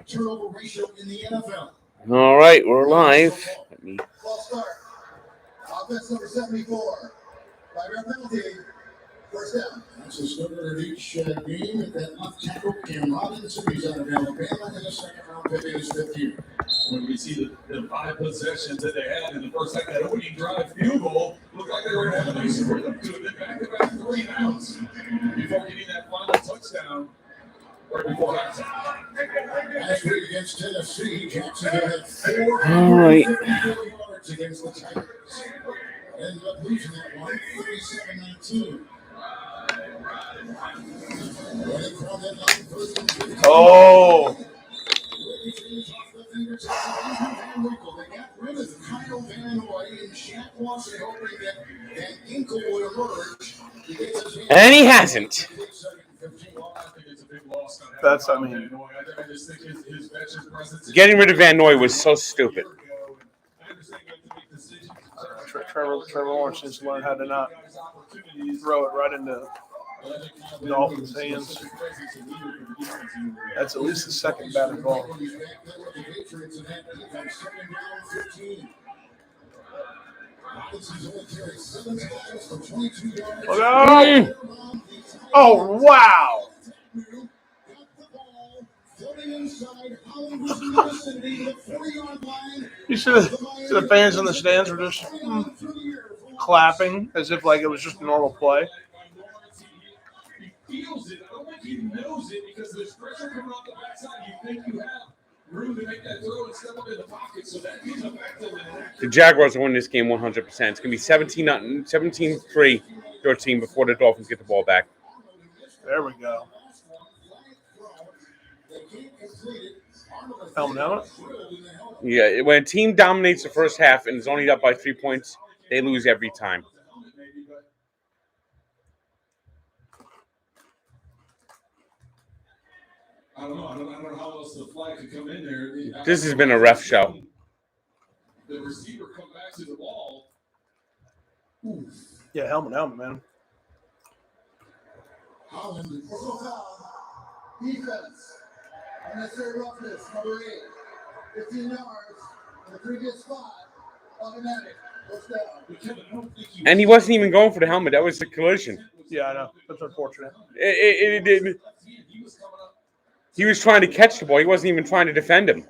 turnover ratio in the NFL. All right, we're live. False start. Offense number 74. By ref penalty. First down. That's the starter of each game. That left tackle, Cam Robinson. He's out of Alabama in the second round pick in his fifth year. When we see the 5 possessions that they had in the first half, that opening drive field goal looked like they were going to have a nice rhythm to it. Back-to-back 3 downs before getting that final touchdown right before halftime. Last week against Tennessee, Jacksonville had 4 yards against the Tigers. Ended up losing that one, 37-19. Oh. They got rid of Kyle Van Noy and Shaq Lawson, hoping that Inkle would emerge. And he hasn't. That's, I mean, Getting rid of Van Noy was so stupid. Trevor Lawrence needs to learn how to not throw it right into the Dolphins' hands. That's at least the second batted ball. Look out! Oh, wow! You see the fans in the stands were just clapping as if like it was just a normal play. He feels it. I don't think he knows it because there's pressure coming off the backside. You think you have room to make that throw and step up in the pocket, so that gives effective. The Jaguars will win this game 100%. It's going to be 17-3, 13 before the Dolphins get the ball back. There we go. Helmet. Yeah, when a team dominates the first half and is only up by 3 points, they lose every time. I don't know how else the flag could come in there. This has been a ref show. The receiver come back to the ball. Ooh. Yeah, helmet, man. Holland, defense. Unnecessary roughness, number 8. 15 yards in the previous spot. Automatic. Goes down. And he wasn't even going for the helmet. That was the collision. Yeah, I know. That's unfortunate. He was trying to catch the ball. He wasn't even trying to defend him.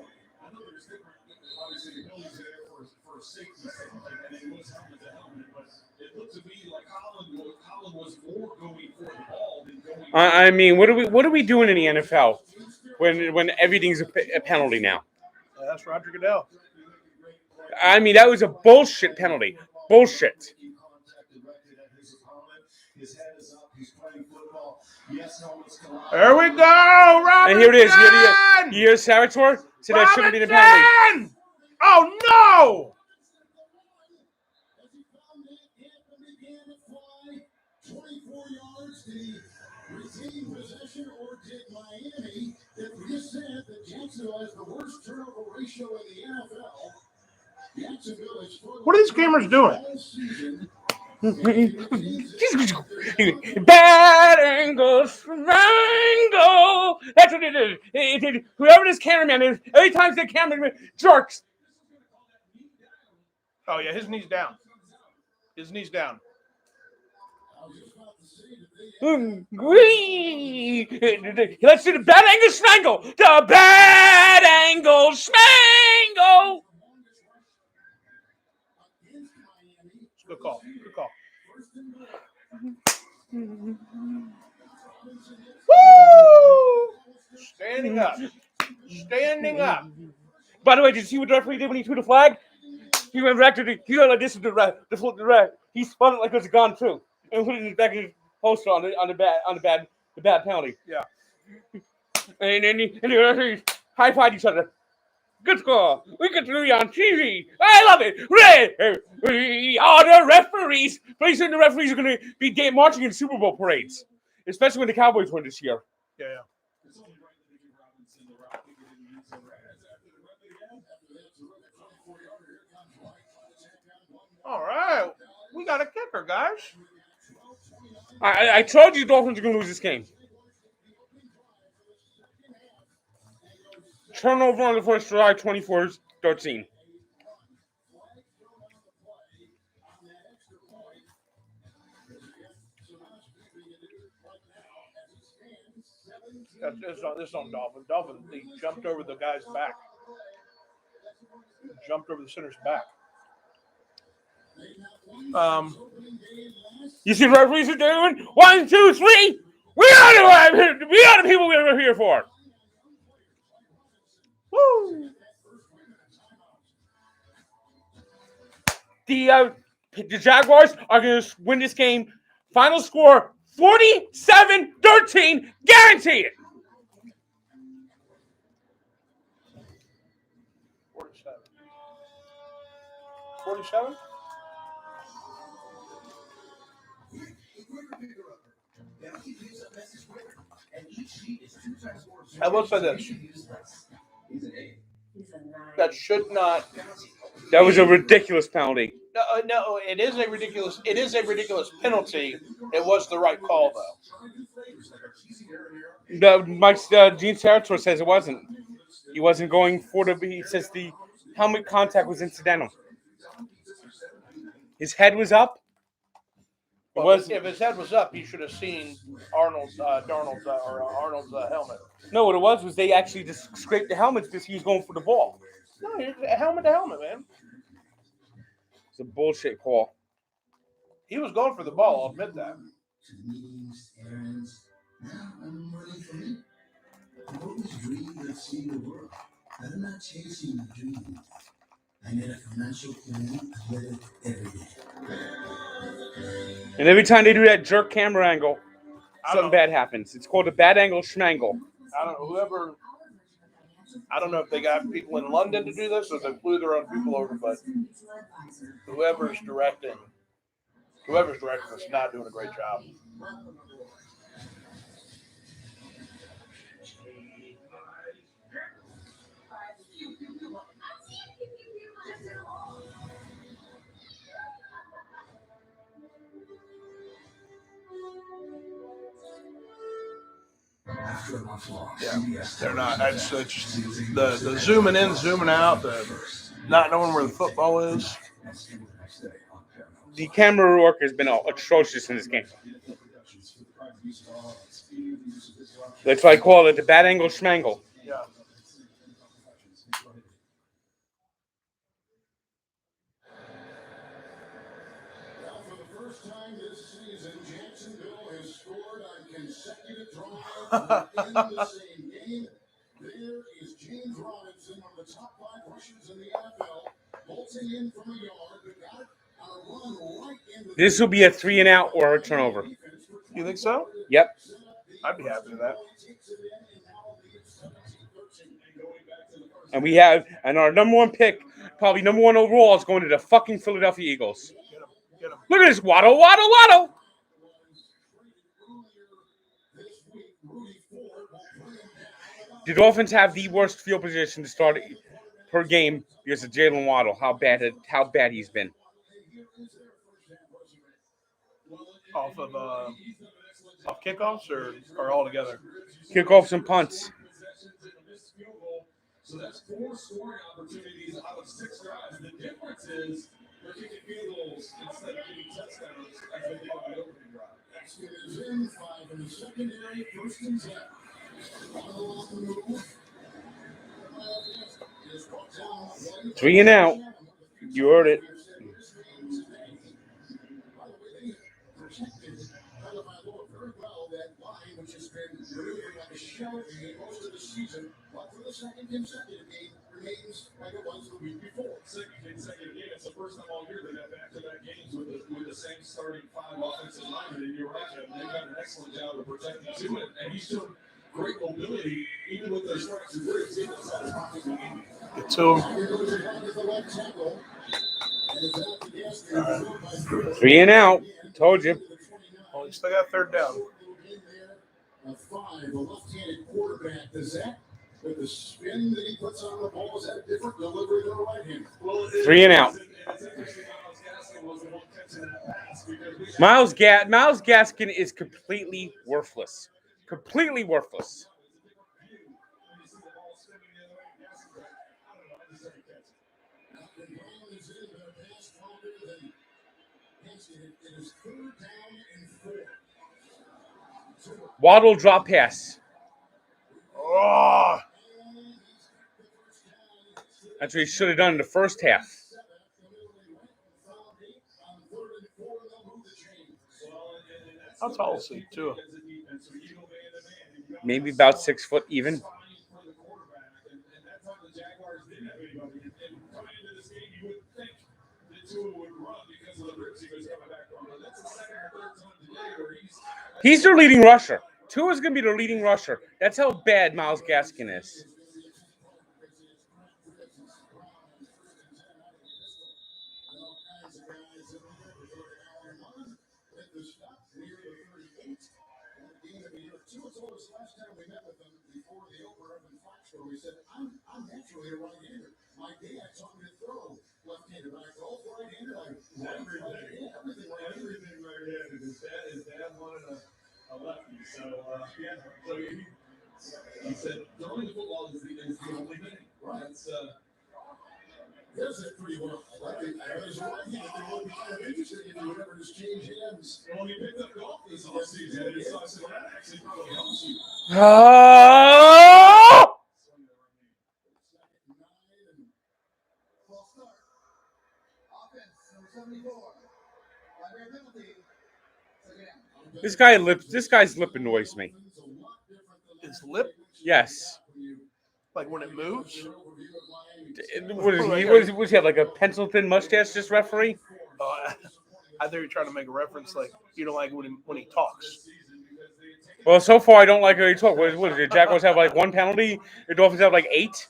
I mean, what are we doing in the NFL when everything's a penalty now? That's Roger Goodell. I mean, that was a bullshit penalty. Bullshit. There we go, Robinson! And here it is. Here's Sarator. So that shouldn't be the penalty. Oh, no! What are these cameras doing? Bad angle, strangle. That's what it is. Whoever this cameraman is, every time the cameraman jerks. Oh, yeah, his knee's down. Let's do the bad angle strangle. The bad angle strangle. Good call. Woo! Standing up. By the way, did you see what the referee did when he threw the flag? He went back to he went like this to the right. He spun it like it was gone too, and put it in the back of his holster on the bad penalty. Yeah. And the referees high-fived each other. Good score. We get through you on TV. I love it. We are the referees. Pretty soon the referees are going to be marching in Super Bowl parades, especially when the Cowboys win this year. Yeah. All right. We got a kicker, guys. I told you the Dolphins are going to lose this game. turnover on the first drive, 24-13. This is on Dolphins. Dolphins, they jumped over the guy's back. Jumped over the center's back. You see what referees are doing? 1, 2, 3. We are the people we're here for. Woo! The Jaguars are going to win this game. Final score 47-13. Guaranteed. 47? I will say this. That should not. That was a ridiculous penalty. No, it is a ridiculous penalty. It was the right call, though. Gene Territor says it wasn't. He wasn't going for the. He says the helmet contact was incidental. His head was up. If his head was up, he should have seen Arnold's helmet. No, what it was they actually just scraped the helmet because he was going for the ball. No, helmet to helmet, man. It's a bullshit call. He was going for the ball. I'll admit that. Now I'm running for me. I've always dreamed of seeing the world. I'm not chasing my dreams. I made a financial plan. I live it every day. And every time they do that jerk camera angle, something bad happens. It's called a bad angle schmangle. I don't know if they got people in London to do this or they flew their own people over, but whoever's directing is not doing a great job. Yeah, they're not. It's just the zooming in, zooming out, the not knowing where the football is. The camera work has been atrocious in this game. That's why I call it the bad angle schmangle. Yeah. For the first time this season, Jacksonville has scored on consecutive drives in the same game. There is James Robinson, one of the top 5 rushers in the NFL, bolting in from a yard, but got it on a run right into This will be a 3-and-out or a turnover. You think so? Yep. I'd be happy with that. And our number 1 pick, probably number 1 overall, is going to the fucking Philadelphia Eagles. Get him. Look at this. Waddle, waddle, waddle. The Dolphins have the worst field position to start per game because of Jalen Waddle. How bad he's been. Off kickoffs or all together? Kickoffs and punts. So that's 4 scoring opportunities out of 6 drives. The difference is they're kicking field goals instead of getting touchdowns as they did on the opening drive. It is in 5 in the secondary, first and 10. On the move. 3 and out. You heard it. Most of the season, but for the second consecutive game, remains like it was the week before. Second consecutive game. It's the first time all year they've had back-to-back games with the same starting 5 offensive linemen. And you're right, Kevin. They've done an excellent job of protecting to it, and he's shown great mobility even with those strikes. Get to him. 3 and out. Told you. Well, you still got 3rd down. A 5, a left-handed quarterback. Does that, with the spin that he puts on the ball, is that a different delivery than a right-handed? Well, 3 and out. Myles Gaskin is completely worthless. Completely worthless. Waddle drop pass. Oh, That's what he should have done in the first half. how tall is he, too? Maybe about 6 foot even. He's their leading rusher. Tua's going to be their leading rusher. That's how bad Myles Gaskin is. We said, I'm naturally a right-hander. My dad taught me to throw left-handed, but I golf right-handed. Everything right-handed. His dad wanted a lefty, so yeah. So he said throwing the football is the only thing. Right. Does it pretty well. I was right-handed. It would be kind of interesting if you would ever just change hands. Well, he picked up golf this offseason, so I said, well, that actually probably helps you. Oh! This guy's lip annoys me. His lip? Yes. Like when it moves? Was he have like a pencil thin mustache, this referee? I think you're trying to make a reference like you don't like when he talks. Well, so far I don't like how he talks. What is it? Jaguars have like 1 penalty. The Dolphins have like 8.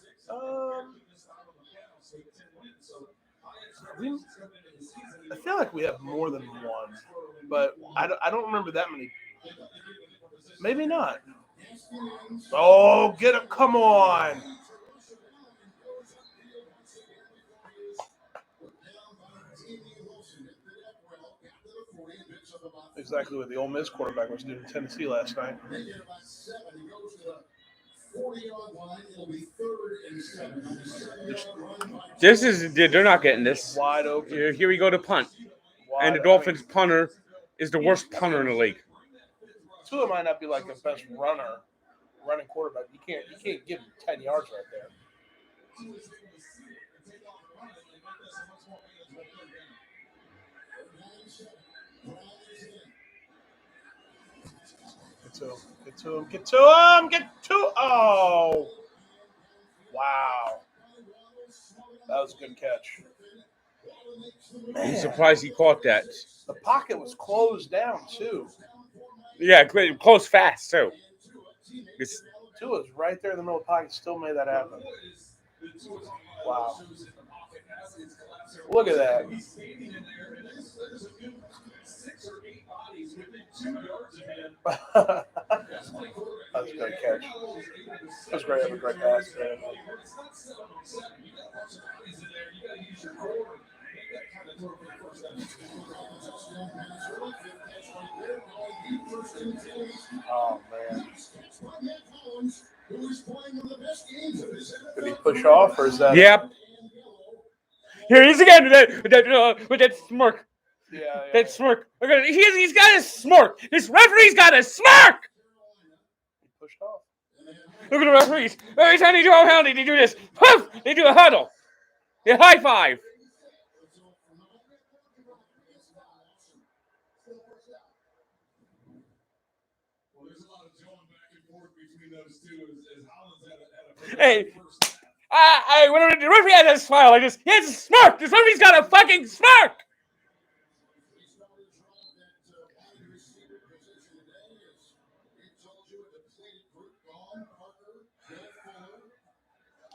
I feel like we have more than one, but I don't remember that many. Maybe not. Oh, get up! Come on. Exactly what the Ole Miss quarterback was doing in Tennessee last night. They're not getting this. Wide open. Here we go to punt. And the Dolphins punter is the worst punter in the league. Tua might not be like the best running quarterback. You can't give him 10 yards right there. Get to him! Oh! Wow. That was a good catch. I'm surprised he caught that. The pocket was closed down, too. Yeah, close fast, too. Tua's right there in the middle of the pocket, still made that happen. Wow. Look at that. That was a great catch. That was great. That was a great pass. Oh, man. Did he push off, or is that... Yep. Here he is again with that smirk. Yeah. That smirk. He's got a smirk. This referee's got a smirk. He pushed off. Look at the referees. Every time they do a penalty, they do this. Poof! They do a huddle. They high five. Hey, when the referee has a smile like this, he has a smirk. This referee's got a fucking smirk.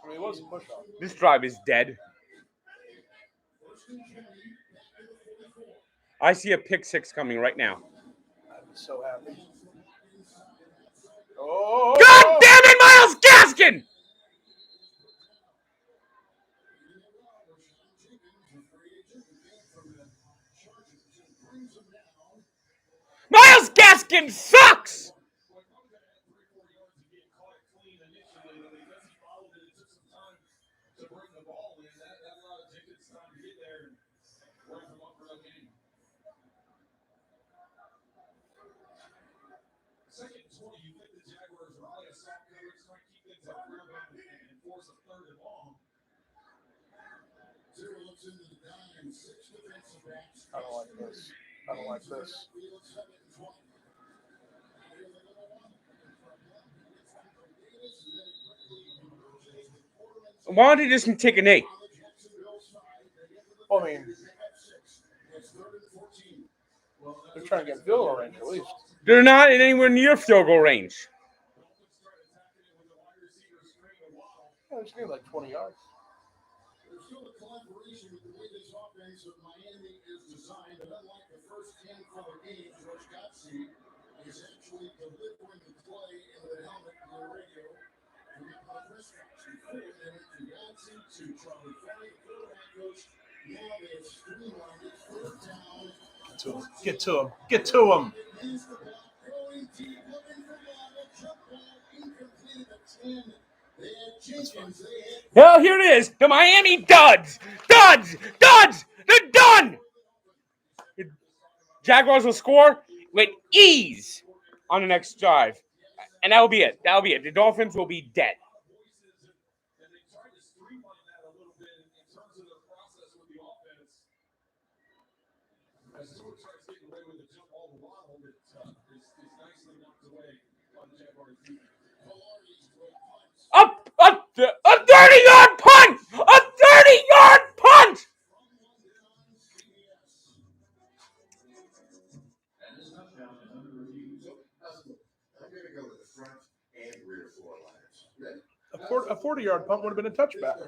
I mean, it wasn't push off. This drive is dead. I see a pick six coming right now. I'm so happy. Oh! God damn it, Myles Gaskin! Myles Gaskin sucks! to bring the ball in. That allowed Jenkins time to get there and wrap him up for the game. Second and 20, you think the Jaguars rally a soft coverage, try to keep things up real bad and force a third and long. Zero looks into the dime, 6 defensive backs. I don't like this. I don't like this. Why don't they just take an 8? Well, I mean, they're trying to get field goal range at least. They're not anywhere near field goal range. Yeah, they just need like 20 yards. There's still a collaboration with the way this offense of Miami is designed, but unlike the first 10 for the game, George Godsey is actually delivering the play into the helmet on the radio. And we call press box. Before they went to Godsey, to Charlie Farley, the quarterback coach. Now they have streamlined it, third down. Get to him. Get to him. Here's the ball, going deep, looking for Waddle, jump ball, incomplete at 10. They had Jenkins, they had Well, here it is. The Miami duds. Duds. Duds. They're done. Jaguars will score with ease on the next drive. And that'll be it. That'll be it. The Dolphins will be dead. And they tried to streamline that a little bit in terms of the process with the offense. As Stewart tries getting away with the jump ball to Waddle, that is nicely knocked away by the Jaguars defense. A 30-yard punt! A 30-yard punt! And this touchdown is under review. So, I'm going to go with the front and rear floor lines. A 40-yard punt would have been a touchback.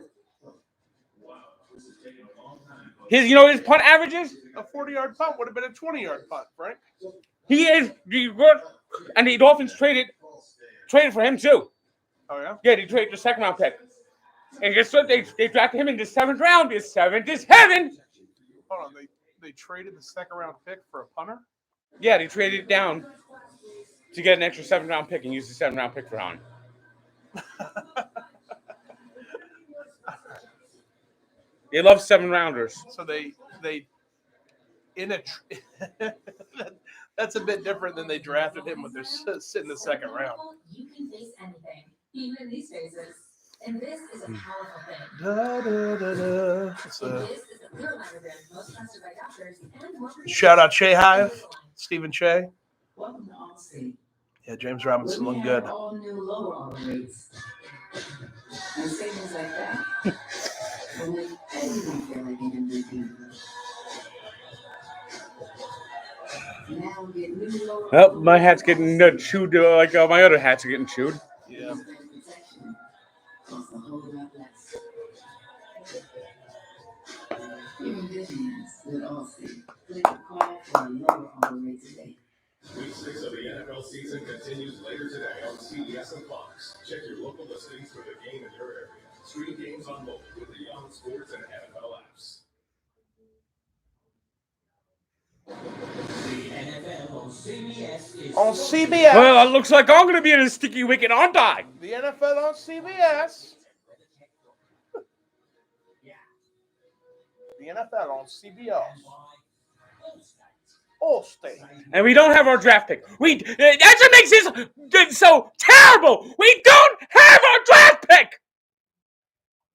His punt averages? A 40-yard punt would have been a 20-yard punt, Frank. He is and the Dolphins traded for him too. Oh, yeah? Yeah, they traded the second round pick. And guess what? They drafted him in the 7th round. This 7th is heaven. Hold on. They traded the second round pick for a punter? Yeah, they traded it down to get an extra 7th round pick and use the 7th round pick for him. They love 7 rounders. So they that's a bit different than they drafted him with their sit in the second round. You can face anything, even in these phases. And this is a powerful thing. Da, da, da, da. This is a clear line brand most trusted by doctors and more. Shout out Che Hive, Stephen Che. Welcome to Allstate. Yeah, James Robinson looking good. All new lower auto rates. And savings like that will make everyone feel like an MVP. Now get new lower. Oh, my hat's getting chewed like my other hats are getting chewed. Yeah. Costs a whole lot less. Even visions with Allstate. Click acquire for a lower auto rate today. Week 6 of the NFL season continues later today on CBS and Fox. Check your local listings for the game in your area. Stream games on mobile with the Yahoo Sports and NFL apps. The NFL on CBS is On CBS. Well, it looks like I'm going to be in a sticky wicket, aren't I? The NFL on CBS. The NFL on CBS. Allstate. And we don't have our draft pick. That's what makes this so terrible. We don't have our draft pick.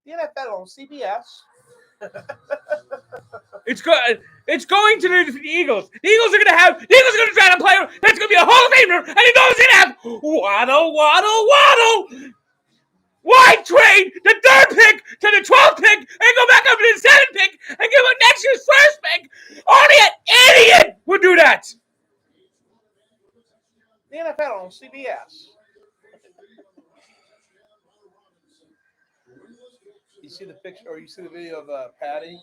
The NFL on CBS. It's going to the Eagles. The Eagles are going to draft a player that's going to be a Hall of Famer, and he knows going to have Waddle. Why trade the 3rd pick to the 12th pick and go back up to the 7th pick and give up next year's 1st pick? Only an idiot would do that. The NFL on CBS. You see the picture, or you see the video of Patty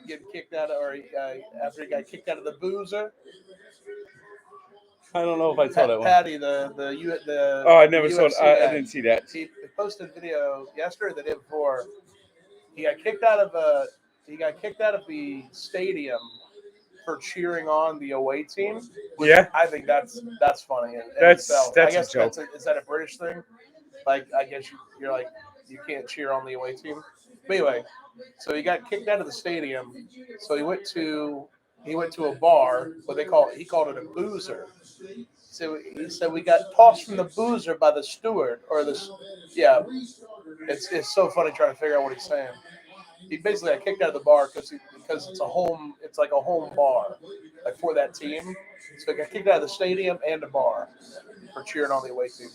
getting kicked out of, or after he got kicked out of the Boozer? I don't know if I saw that one. Patty, the Oh, I never saw it. UFC I guy. didn't see that. He posted a video yesterday, the day before. He got kicked out of the stadium for cheering on the away team. Which Yeah. I think that's funny. In That's itself. a I guess joke. is that a British thing? Like, I guess you're like, you can't cheer on the away team. But anyway, so he got kicked out of the stadium. So he went to a bar, he called it a boozer. So he said we got tossed from the boozer by the steward It's so funny trying to figure out what he's saying. He basically got kicked out of the bar because it's like a home bar, like for that team. So he got kicked out of the stadium and the bar for cheering on the away team.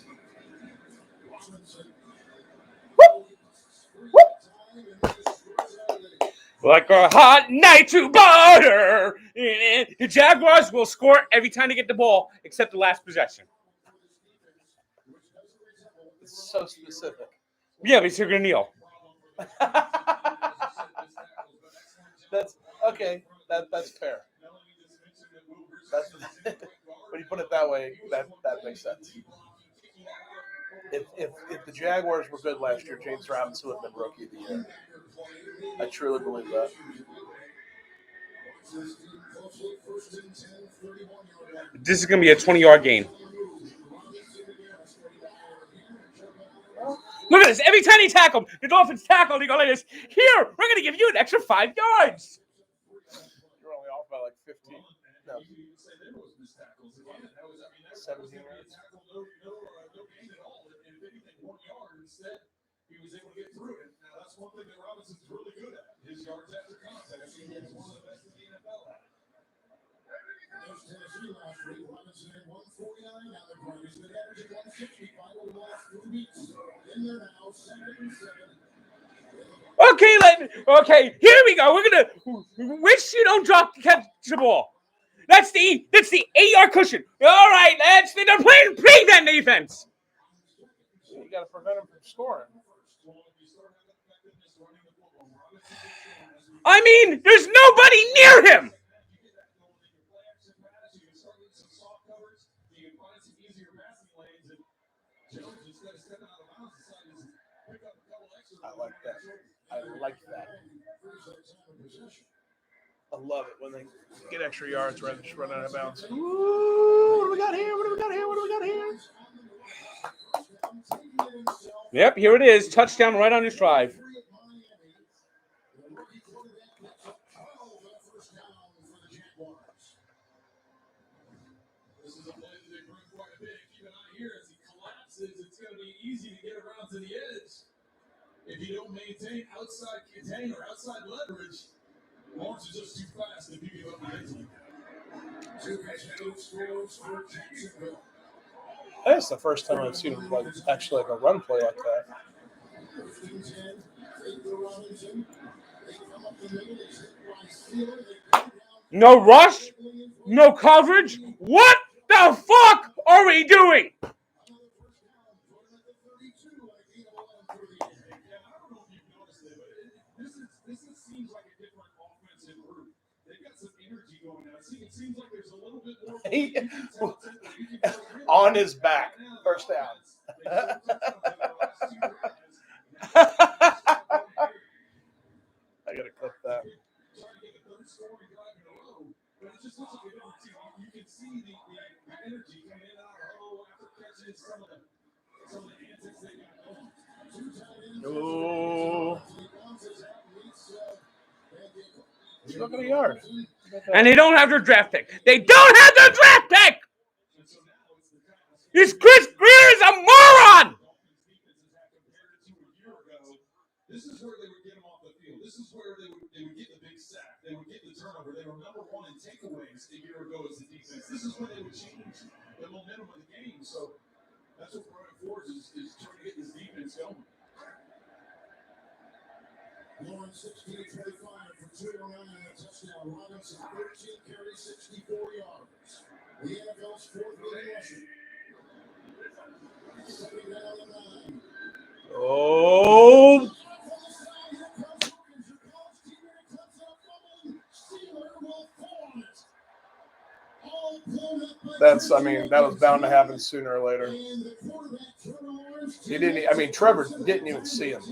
Like a hot night to butter. The Jaguars will score every time they get the ball, except the last possession. It's so specific. Yeah, but you're going to kneel. That's okay. That's fair. When you put it that way, that makes sense. If the Jaguars were good last year, James Robinson would have been Rookie of the Year. I truly believe that. This is going to be a 20-yard gain. Look at this. Every time they tackle, the Dolphins tackle, they go like this. Here, we're going to give you an extra 5 yards. You're only off by like 15. No. 17 yards. He was able to get through it. Now, that's one thing that Robinson's really good at. His yards after contact. He is one of the best in the NFL at. There's Tennessee last week. Robinson had 149. Now the Cardinals been averaging 165 over the last 2 weeks. In there now, 7-7. Okay, here we go. We're going to wish you don't catch the ball. That's the 8-yard cushion. All right, they're playing prevent defense. You got to prevent them from scoring. I mean, there's nobody near him. I like that. I love it when they get extra yards rather than just run out of bounds. Ooh, what do we got here? Yep, here it is. Touchdown right on his drive. This is a play that they bring quite a bit. Keep an eye here as he collapses. It's going to be easy to get around to the edge. If you don't maintain outside contain or outside leverage, Lawrence is just too fast to beat you up the edge. That's the first time I've seen him actually a run play like that. No rush, no coverage. What the fuck are we doing? This seems like a different offensive group. They've got some energy going on. It seems like there's a little bit more on his back. First down. I gotta clip that. But it just looks like a different team. You can see the energy coming in and out of the huddle after catching some of the antics they got going. Oh. Look at the yard. And they don't have their draft pick. This Chris Greer is a moron. This is where they would get him off the field. This is where they would get the big sack. They would get the turnover. They were number 1 in takeaways a year ago as the defense. This is where they would change the momentum of the game. So that's what Brian Flores is trying to get this defense going. Lawrence 16-25 for 209 and a touchdown. Robinson 13 carries, 64 yards. The NFL's 4th leading rusher. Second down and 9. Oh. That was bound to happen sooner or later. Trevor didn't even see him.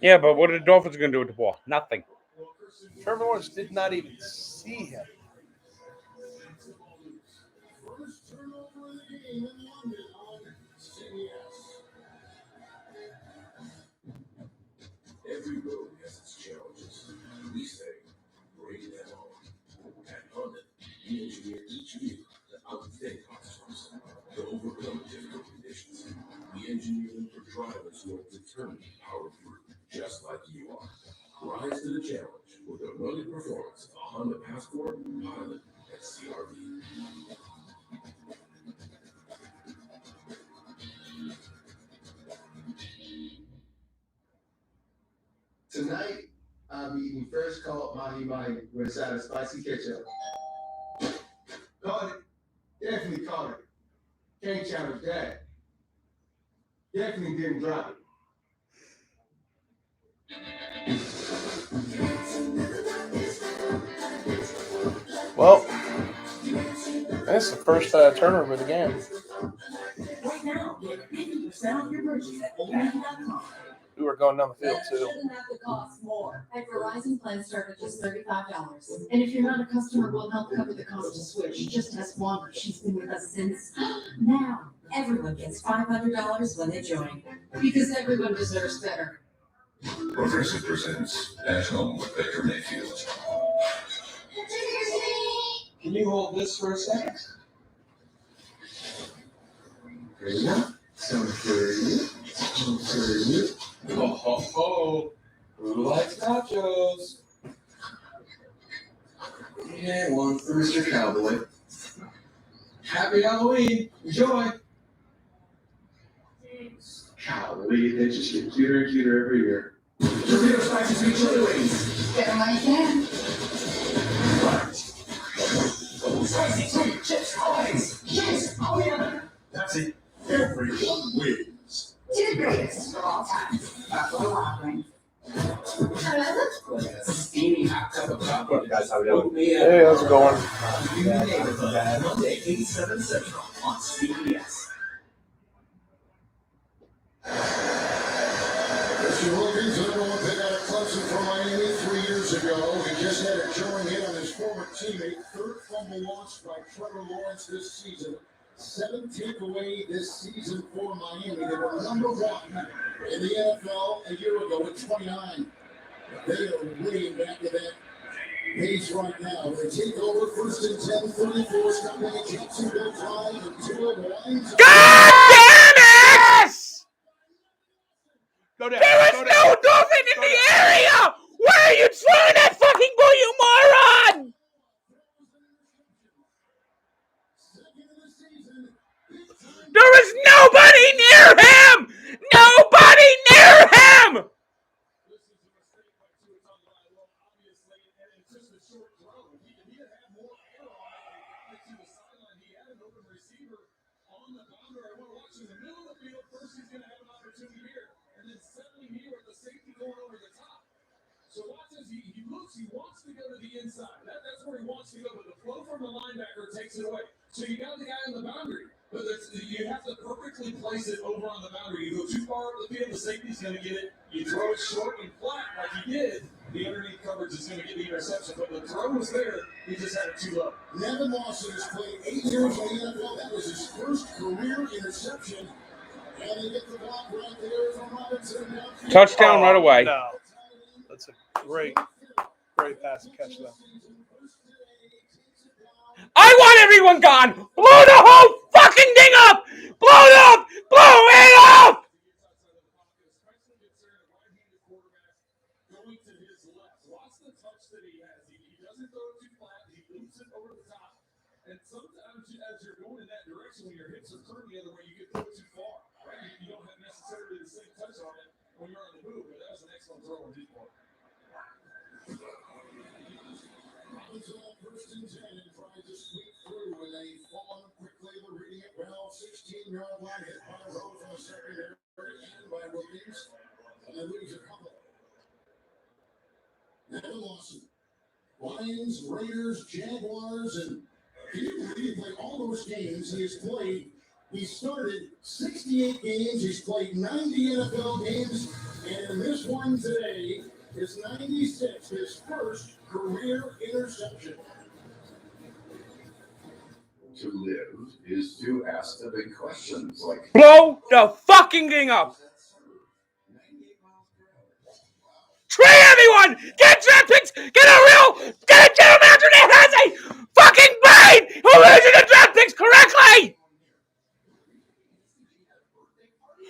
Yeah, but what are the Dolphins going to do with the ball? Nothing. Trevor Lawrence did not even see him. First turnover of the game in London on CBS. powered through, just like you are. Rise to the challenge with the rugged performance of a Honda Passport, Pilot, and CR-V. Tonight, I'm eating fresh caught mahi-mahi with a side of spicy ketchup. Caught it. Definitely caught it. Can't challenge that. Definitely didn't drop it. Well, that's the first turnover of the game. Right now, get 50% off your purchase at oldnavy.com. We were going down the field too. Shouldn't have to cost more. At Verizon, plans start at just $35. And if you're not a customer, we'll help cover the cost to switch. Just ask Wanda. She's been with us since now. Everyone gets $500 when they join. Because everyone deserves better. Progressive presents At Home with Baker Mayfield. Can you hold this for a second? There you go. Some for you. Some for you. Oh. Who likes nachos? And one for Mr. Cowboy. Happy Halloween. Enjoy. Golly, they just get cuter and cuter every year. Torpedo spicy sweet chili wings. Get them when you can. Spicy sweet chips wings. Yes. Oh yeah. Pepsi, everyone wins. To the greatest of all time. Buffalo Wild Wings. Steamy hot cup of chocolate. Guys, how we doing? Hey, how's it going? You name it, Monday, 8, 7 Central on CBS. Mr. Wilkins, the number one pick out of Clemson from Miami 3 years ago. He just had a jarring hit on his former teammate. Third fumble lost by Trevor Lawrence this season. 7th takeaway this season for Miami. They were number one in the NFL a year ago with 29. They are way back to that pace right now. They take over first and 10, 34. Scott May, Jacksonville drive, and Tua winds. God damn it! Go down. There was go no down. dolphin in the area! Where are you throwing that fucking ball, you moron? There was nobody near him! Nobody near him! This is a mistake by Tua Tagovailoa, obviously, and it's just a short throw. If he had had more air on it and got it to the sideline, he had an open receiver on the boundary. I want to watch in the middle of the field. First, he's going to have an opportunity here, and then settling here with the safety going over the top. So watch as he looks. He wants to go to the inside. That's where he wants to go, but the flow from the linebacker takes it away. So you got the guy on the boundary. But you have to perfectly place it over on the boundary. You go too far up the field, the safety's going to get it. You throw it short and flat like he did. The underneath coverage is going to get the interception. But the throw was there. He just had it too low. Nevin Lawson has played 8 years in the NFL. That was his first career interception. And he gets the block right there from Robinson. Touchdown right away. No. That's a great pass and catch, though. I want everyone gone! Blow the whole fucking thing up! Blow it up! Blow it up! Going to his left. Watch the touch that he has. He doesn't throw it too flat. He loops it over the top. And sometimes as you're going in that direction, when your hips are turned the other way, you can throw it too far. Right? You don't have necessarily the same touch on it when you're on the move. But that was an excellent throw on his part. Robinson on first and 10 and tries to sweep through, and they fall on him quickly. They're reading it well. 16-yard line hit by Rowe from the secondary and by Wilkins. And they lose a couple. Nevin Lawson. Lions, Raiders, Jaguars, and can you believe he played all those games he has played? He started 68 games. He's played 90 NFL games. And in this one today is 96, his first career interception. To live is to ask the big questions like Blow the fucking thing up! Trade everyone! Get draft picks! Get a general manager that has a fucking brain who uses the draft picks correctly!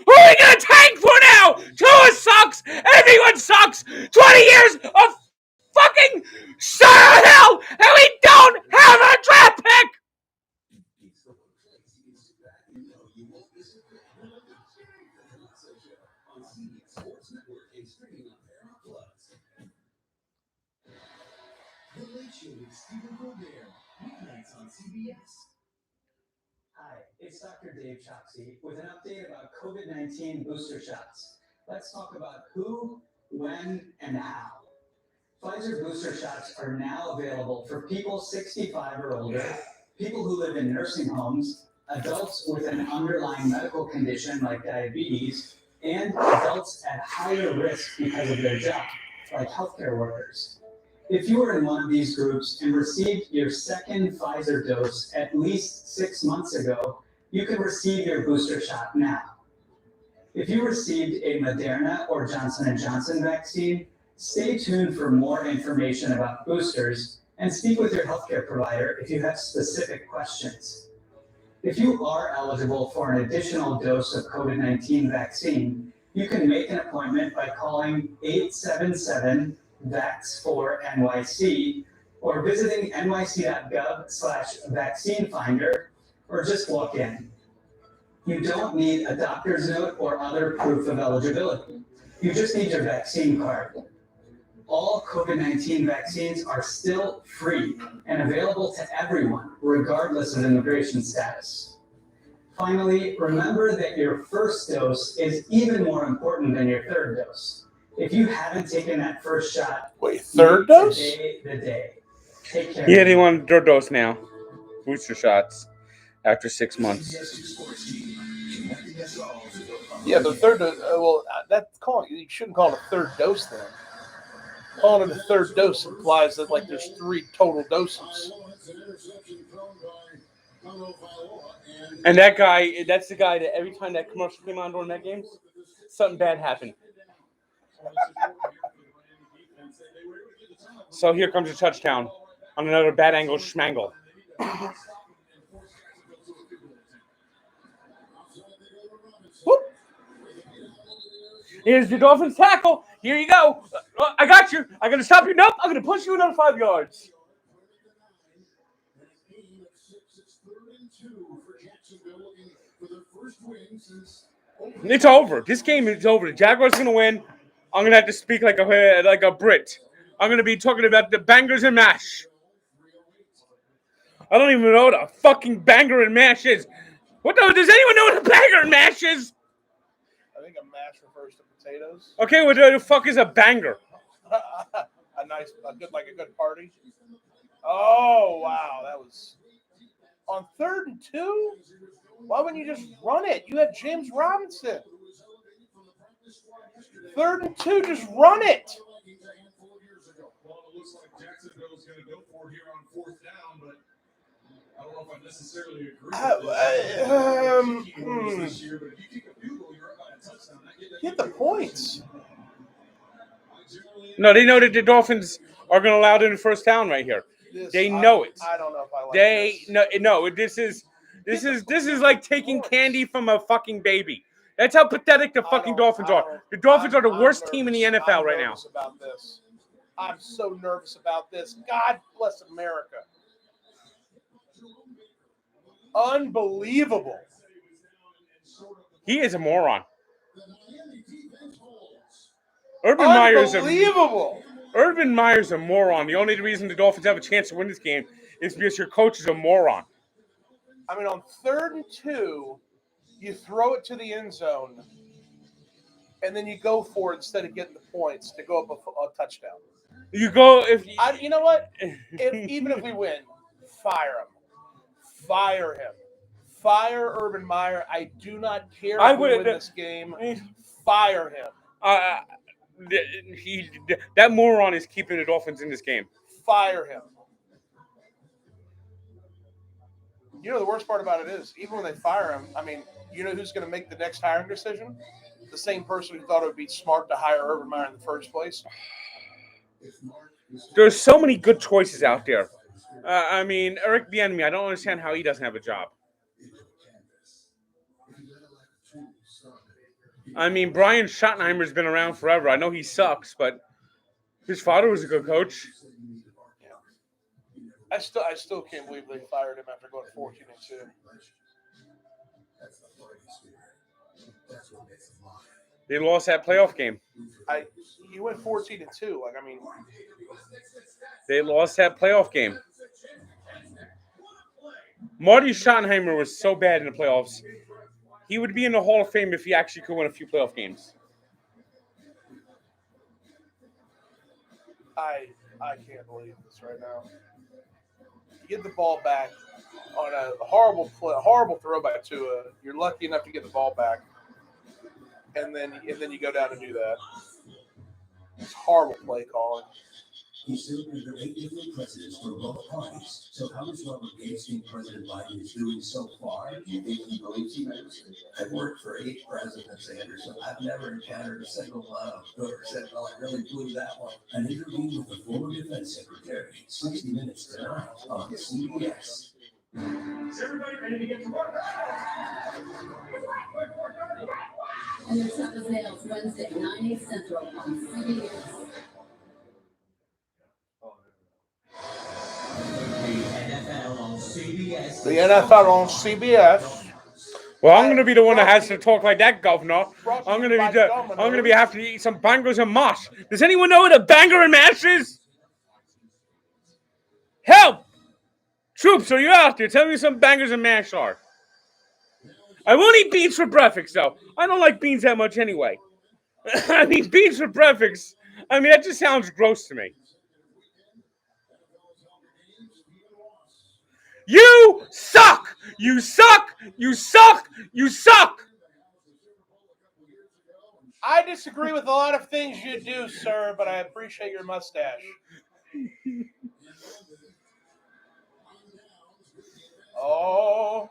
Who are we gonna tank for now? Suicide! Everyone sucks. 20 years of fucking hell, and we don't have a draft pick. The Late Show with Stephen Colbert, weeknights on CBS. Hi, it's Dr. Dave Chopsy with an update about COVID-19 booster shots. Let's talk about who, when, and how. Pfizer booster shots are now available for people 65 or older, people who live in nursing homes, adults with an underlying medical condition like diabetes, and adults at higher risk because of their job, like healthcare workers. If you were in one of these groups and received your second Pfizer dose at least 6 months ago, you can receive your booster shot now. If you received a Moderna or Johnson & Johnson vaccine, stay tuned for more information about boosters and speak with your healthcare provider if you have specific questions. If you are eligible for an additional dose of COVID-19 vaccine, you can make an appointment by calling 877-VAX4-NYC or visiting nyc.gov/vaccine finder, or just walk in. You don't need a doctor's note or other proof of eligibility. You just need your vaccine card. All COVID-19 vaccines are still free and available to everyone, regardless of immigration status. Finally, remember that your first dose is even more important than your third dose. If you haven't taken that first shot, Wait, third dose? Today the day. Take care. Yeah, they want third dose now. Booster shots after 6 months. Yeah, the third dose. You shouldn't call it a third dose then. Calling it a third dose implies that like there's 3 total doses. And that guy, that's the guy that every time that commercial came on during that game, something bad happened. So here comes a touchdown on another bad angle schmangle. Whoop. Here's the Dolphins tackle. Here you go. I got you. I'm going to stop you. Nope. I'm going to push you another 5 yards. It's over. This game is over. The Jaguars are going to win. I'm going to have to speak like a Brit. I'm going to be talking about the bangers and mash. I don't even know what a fucking banger and mash is. Does anyone know what a banger and mash is? I think a mash refers to potatoes. Okay, what the fuck is a banger? a good party. Oh wow, that was on 3rd and 2. Why wouldn't you just run it? You have James Robinson. 3rd and 2, just run it. Well, it looks like Jacksonville's going to go for it here on 4th down, but I don't know if I necessarily agree with this year, but if you kick a field goal, you're up by a touchdown. Get the points. No, they know that the Dolphins are going to allow them the first down right here. They know it. I don't know if I like this. No. This is like taking candy from a fucking baby. That's how pathetic the fucking Dolphins are. The Dolphins are the worst team in the NFL right now. About this. I'm so nervous about this. God bless America. Unbelievable. He is a moron. Unbelievable. Urban Meyer's a moron. The only reason the Dolphins have a chance to win this game is because your coach is a moron. I mean, on 3rd and 2, you throw it to the end zone, and then you go for it instead of getting the points to go up a touchdown. You go you know what? Even if we win, fire him. Fire him. Fire Urban Meyer. I do not care if we win this game. Fire him. That moron is keeping the Dolphins in this game. Fire him. You know, the worst part about it is, even when they fire him, I mean, you know who's going to make the next hiring decision? The same person who thought it would be smart to hire Urban Meyer in the first place. There's so many good choices out there. I mean, Eric Bieniemy, I don't understand how he doesn't have a job. I mean, Brian Schottenheimer's been around forever. I know he sucks, but his father was a good coach. I still can't believe they fired him after going 14-2. They lost that playoff game. He went 14-2. Like, I mean, they lost that playoff game. Marty Schottenheimer was so bad in the playoffs. He would be in the Hall of Fame if he actually could win a few playoff games. I can't believe this right now. You get the ball back on a horrible throw by Tua. You're lucky enough to get the ball back, and then you go down and do that. It's horrible play calling. He's celebrated 8 different presidents from both parties. So how does Robert Gates think President Biden is doing so far? Do you think he believes he knows? I've worked for 8 presidents, Anderson. I've never encountered a single one of them who said, well, I really blew that one. An interview with the former defense secretary, 60 Minutes tonight on CBS. Is everybody ready to get to work? And there's up the sales Wednesday, 9/8 Central on CBS. The NFL on CBS. Well, I'm going to be the one that has to talk like that, Governor. I'm going to be have to eat some bangers and mash. Does anyone know what a banger and mash is? Help! Troops, are you out there? Tell me what some bangers and mash are. I won't eat beans for breakfast, though. I don't like beans that much anyway. I mean, beans for breakfast. I mean, that just sounds gross to me. You suck! You suck! You suck! You suck! I disagree with a lot of things you do, sir, but I appreciate your mustache. Oh.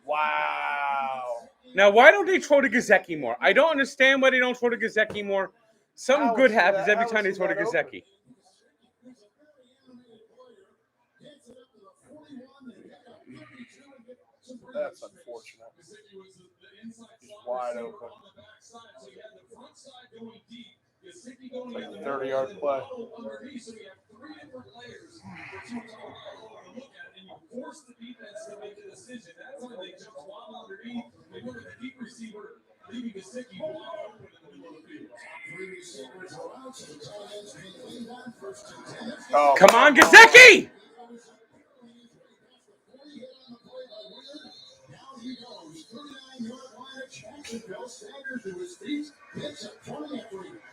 Wow. Now, why don't they throw to Gesicki more? I don't understand why they don't throw to Gesicki more. Something good happens every time they throw to Gesicki. That's unfortunate. He's wide open. It's like a 30-yard play. Force the defense to make a decision. That's when they jump wild underneath. They went to the deep receiver, leaving Gesicki wide open in the middle of the field. Oh, come on, Gesicki! Now he goes 39-yard line of Jacksonville. Staggers to his feet. Hits a 20-3.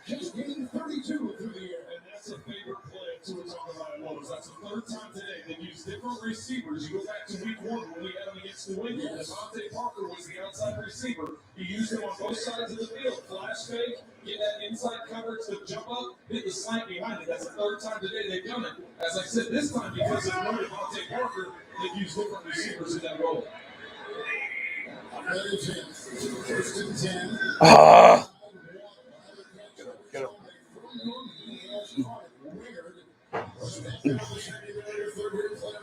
Just getting 32 through the air. And that's a favorite play to his on the right Wolves. That's the third time today they've used different receivers. You go back to week 1 when we had him against New England. Devontae Parker was the outside receiver. He used him on both sides of the field. Flash fake, get that inside coverage to jump up, hit the slant behind it. That's the third time today they've done it. As I said, this time because of Devontae Parker, they've used different receivers in that role. First and 10. Get him.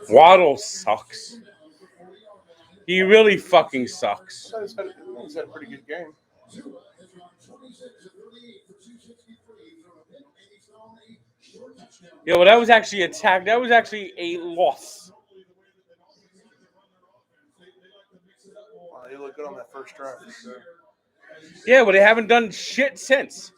Waddle sucks. He really fucking sucks. He's had a pretty good game. Yeah, well, that was actually a tag. That was actually a loss. Well, he looked good on that first drive. So. Yeah, well, they haven't done shit since.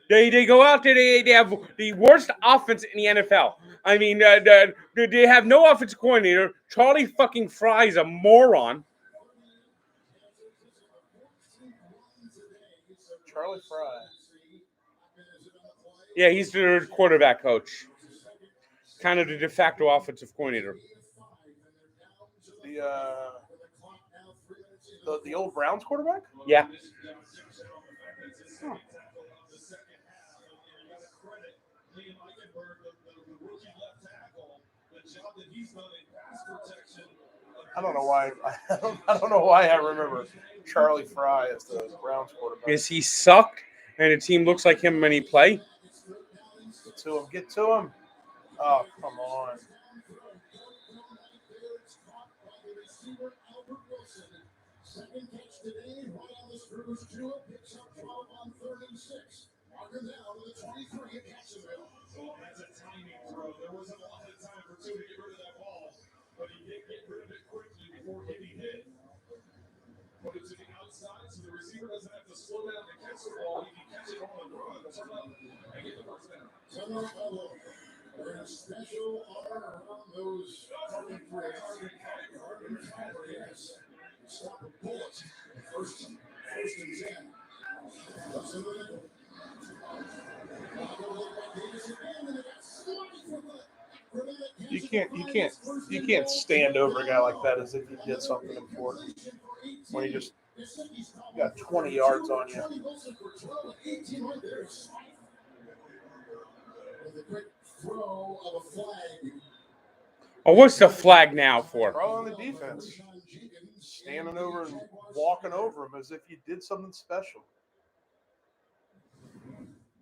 They go out there, they have the worst offense in the NFL. I mean, they have no offensive coordinator. Charlie fucking Fry is a moron. Charlie Fry. Yeah, he's the quarterback coach. Kind of the de facto offensive coordinator. The old Browns quarterback? Yeah. Hmm. I don't know why. I don't know why I remember Charlie Fry as the Browns quarterback. Because he sucked, and the team looks like him when he play. Get to him. Get to him. Oh, come on. Dallas throws to it, picks up 12 on 3rd and 6. Marking down to the 23 at Jacksonville. Well, that's a timing throw. There wasn't a lot of time for Tua to get rid of that ball, but he did get rid of it quickly before getting hit. Put it to the outside so the receiver doesn't have to slow down to catch the ball. He can catch it on the run, turn up, and get the first down. Turner Elbow. We're in a special honor around those carbon fiber, yes. Stop a bullet. First and 10. Looks in the middle. You can't stand over a guy like that as if he did something important when he just got 20 yards on you. With a quick throw of a flag. Oh, what's the flag now for? Throw on the defense. Standing over and walking over him as if you did something special.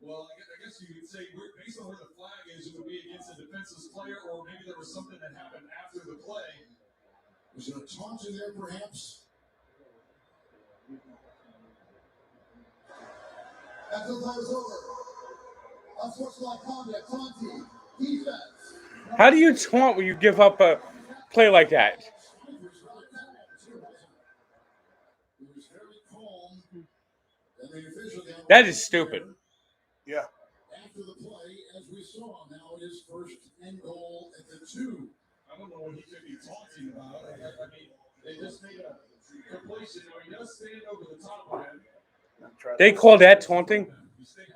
Well, I guess you could say, based on where the flag is, it would be against a defenseless player, or maybe there was something that happened after the play. Was there a taunt in there, perhaps? After the play was over, unsportsmanlike conduct, taunting, defense. How do you taunt when you give up a play like that? He was very calm. And the official down. That is stupid. Yeah. After the play, as we saw, now it is 1st and goal at the 2. I don't know what he could be taunting about. I mean, they just made a completion. He does stand over the top of him. They call that taunting? He's staying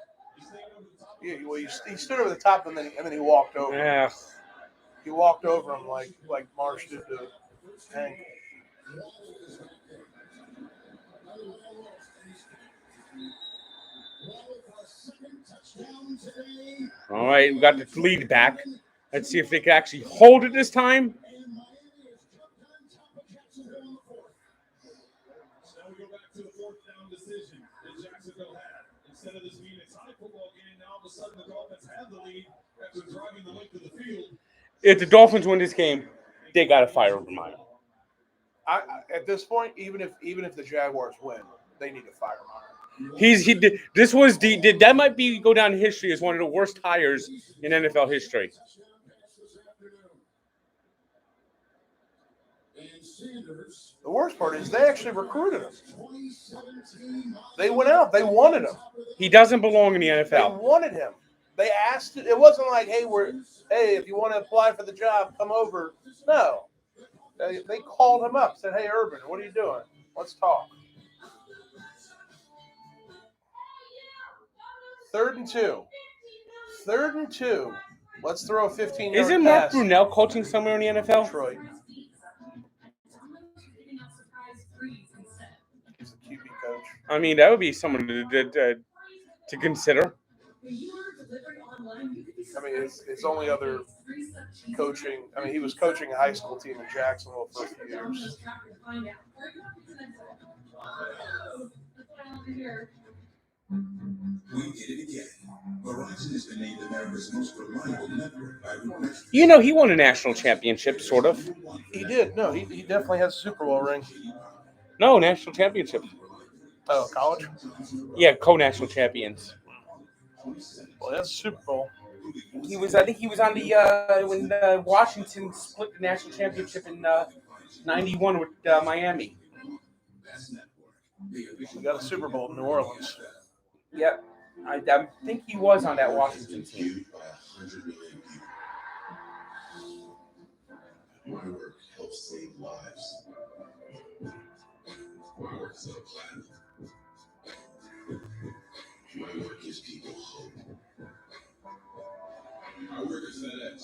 over the top. Yeah, well, he stood over the top and then he walked over. Yeah. He walked over him like Marsh did to Hank. All right, we got the lead back. Let's see if they can actually hold it this time. So now we go back to the 4th down decision that Jacksonville had. Instead of this being a tie football game, now all of a sudden the Dolphins have the lead after driving the length of the field. If the Dolphins win this game, they got to fire Overmeyer. At this point, even if the Jaguars win, they need to fire Meyer. That might go down in history as one of the worst hires in NFL history. The worst part is they actually recruited him. They went out. They wanted him. He doesn't belong in the They NFL. wanted him. They asked it. It wasn't like, hey, if you want to apply for the job, come over. No. They called him up, said, hey, Urban, what are you doing? Let's talk. 3rd and 2. 3rd and 2. Let's throw a 15-yard pass. Isn't Mark Brunell coaching somewhere in the NFL? Detroit. He's a QB coach. I mean, that would be someone to consider. I mean, his only other coaching. I mean, he was coaching a high school team in Jacksonville for a few years. We did it again. Verizon has been named America's most reliable network by Request. You know, he won a national championship, sort of. He did. No, he definitely has a Super Bowl ring. No, national championship. Oh, college? Yeah, co-national champions. Well, that's a Super Bowl. I think he was on the when Washington split the national championship in '91 with Miami. We got a Super Bowl in New Orleans. Yeah, I think he was on that Washington team. My work helps save lives. My work is not a planet. My work gives people hope. My work is FedEx.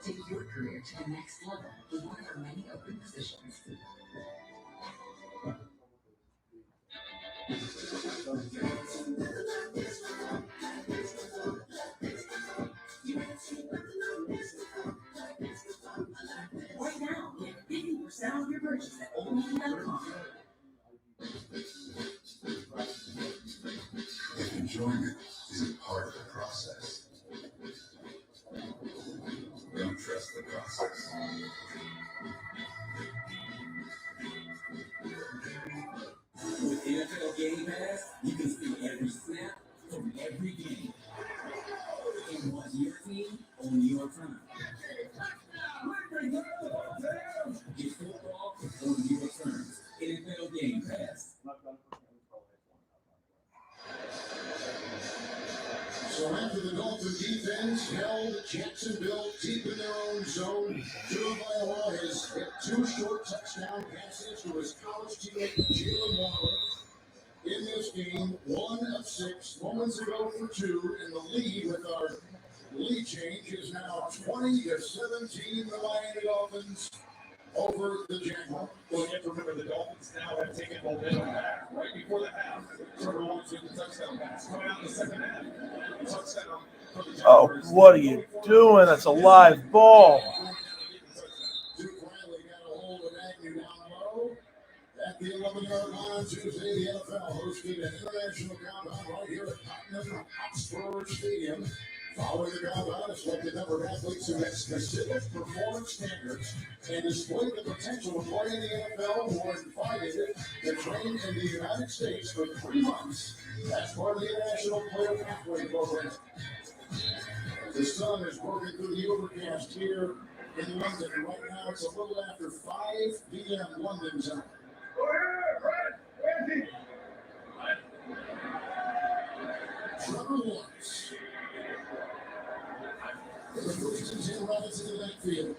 Take your career to the next level with one of our many open positions. Right now, get 50% off your purchase at oldname.com. If enjoyment isn't part of the process, don't trust the process. You can feel every snap from every game. And want your team on your time. Get football on your terms. NFL Game Pass. So after the Dolphin defense held Jacksonville deep in their own zone, Tua has hit 2 short touchdown passes to his college teammate Jalen Waller. In this game, 1 of 6, moments ago for 2, and the lead with our lead change is now 20-17. The Miami Dolphins over the Jaguars. Well, you have to remember the Dolphins now have taken momentum back right before the half. Trevor Lawrence with the touchdown pass coming out in the second half. Touchdown for the Jaguars. Oh, what are you doing? That's a live ball. Duke Riley got a hold of Agnew down low. At the 11-yard line, Tuesday, the NFL hosted an international combine right here at Tottenham Hotspur Stadium. Following the combine, a selected number of athletes who met specific performance standards and displayed the potential to play in the NFL were invited to train in the United States for 3 months as part of the International Player Pathway Program. The sun is working through the overcast here in London. Right now, it's a little after 5 p.m. London time. Trevor Lawrence. The first and 10 runs in the backfield.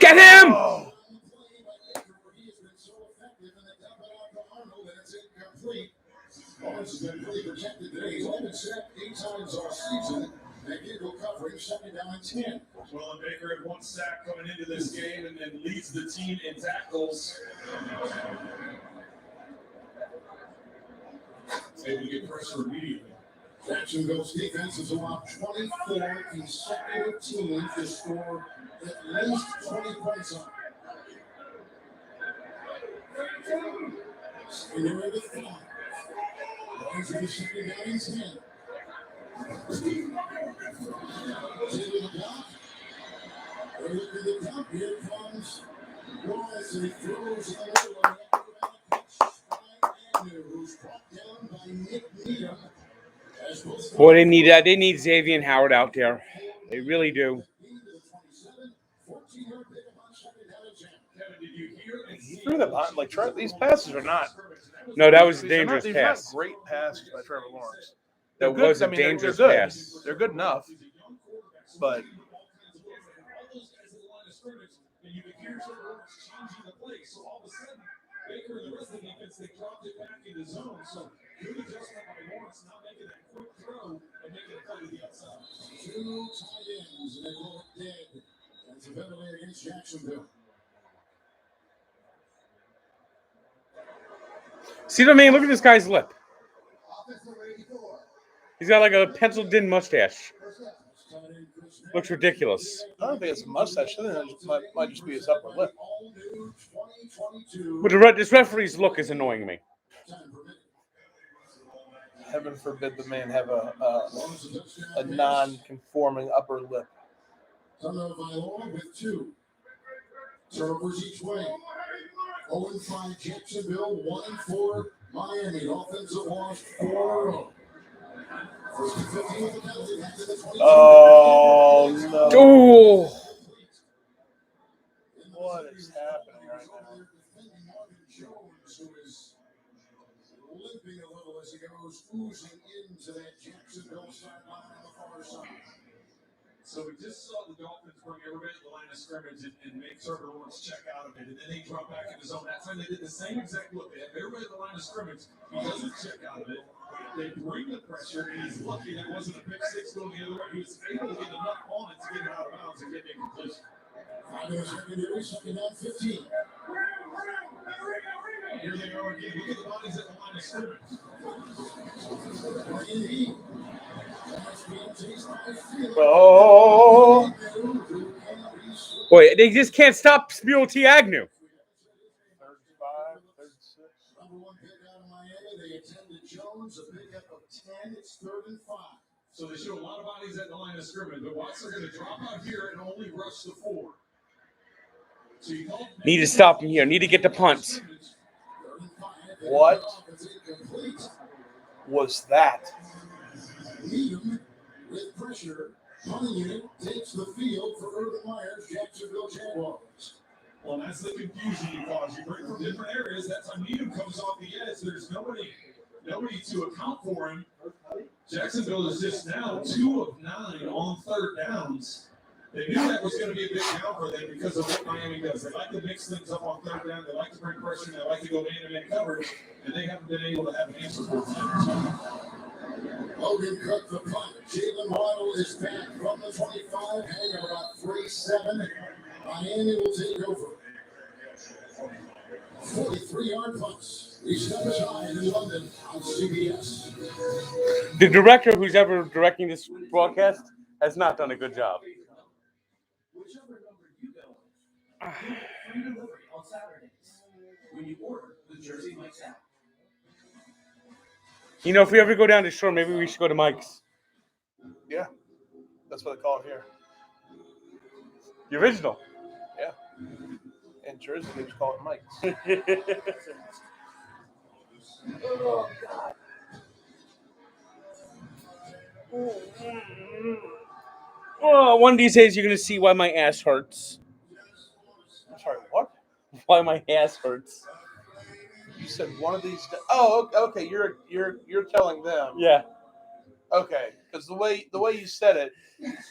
Get him! Oh. He has been so effective in the dump it out to Arnold that it's incomplete. Lawrence has been pretty protected today. He's only been sacked 8 times all season. That kid will cover him 2nd down and 10. Well, and Baker had 1 sack coming into this game and then leads the team in tackles. Able to get pressure immediately. Jacksonville's defense has allowed 24 consecutive teams to score at least 20 points on. And they're at the 5. Lawrence with the 2nd down and 10. Taylor the block. They look at the top. Here comes Wallace, and he throws in the middle of the acrobatic pitch by Agnew, who's brought down by Nick Needham. Boy, they need Xavier Howard out there. They really do. He threw the behind, like these passes are not. No, that was a dangerous these pass. Not great passes by Trevor Lawrence. That was a dangerous they're good. pass. They're good enough, but Baker and the rest of the defense, they dropped it back into zone. So good adjustment by Lawrence, not making that quick throw and making a play to the outside. 2 tight ends, and they roll it dead. That's a penalty against Jacksonville. See what I mean? Look at this guy's lip. He's got like a penciled-in mustache. Looks ridiculous. I don't think it's a mustache. I think that might just be his upper lip. But this referee's look is annoying me. Heaven forbid the man have a non-conforming upper lip. With 2 turnovers each way. 0-5 Jacksonville, 1-4 Miami. Dolphins have lost 4-0. Oh no! Oh. What is happening right now? Limping a little as he goes oozing into that Jacksonville sideline on the far side. So we just saw the Dolphins bring everybody to the line of scrimmage and make Trevor Lawrence check out of it, and then they drop back in the zone. That time they did the same exact look. They have everybody at the line of scrimmage. He doesn't check out of it. They bring the pressure, and he's lucky that wasn't a pick six going the other way. He was able to get enough on it to get it out of bounds and get the incompletion. 5 minutes secondary, 2nd down, 15. Here they are again. Look at the bodies at the line of scrimmage. Oh! Boy, they just can't stop T. Agnew. 35, 36. Number 1 pick out of Miami. They attend to Jones, a pickup of 10. It's 3rd and 5. So they show a lot of bodies at the line of scrimmage, but watch, they're going to drop out here and only rush the 4. So you Need to stop him here. Need to get the punt. What? was that? Needham with pressure. Punting unit takes the field for Urban Meyer's Jacksonville Jaguars. Well, that's the confusion you cause. You bring from different areas. That's how Needham comes off the edge. There's nobody to account for him. Jacksonville is just now 2 of 9 on third downs. They knew that was going to be a big count for them because of what Miami does. They like to mix things up on third down. They like to bring pressure. They like to go man-to-man coverage, and they haven't been able to have an answer for it. Logan Cook the punt. Jalen Waddle is back from the 25, hanging about 3-7. Miami will take over. 43-yard punts. We step aside in London on CBS. The director who's ever directing this broadcast has not done a good job. Whichever number you go with, free delivery on Saturdays when you order the Jersey Mike's app. You know, if we ever go down to shore, maybe we should go to Mike's. Yeah, that's what they call it here. The original. Yeah. In Jersey, they just call it Mike's. Oh, God. Oh, one of these days you're going to see why my ass hurts. I'm sorry, what? Why my ass hurts. You said one of these. Oh, okay. You're telling them. Yeah. Okay, because the way you said it,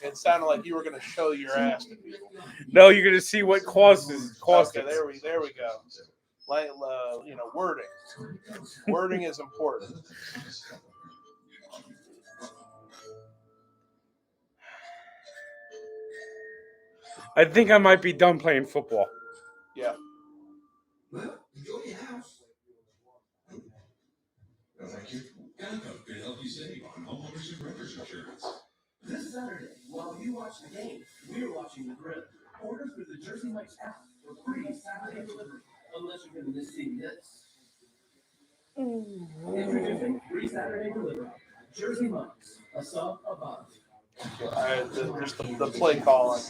it sounded like you were going to show your ass to people. No, you're going to see what causes Okay, it. there we go. Like, wording. Wording is important. I think I might be done playing football. Yeah. Well, enjoy your house. No, thank you. Geico can help you save on homeowners and renters insurance. This Saturday, while you watch the game, we're watching the grill. Order through the Jersey Mike's app for free Saturday delivery, unless you're going to miss seeing this. Introducing free Saturday delivery. Jersey Mike's, a sub above. Just the play calling.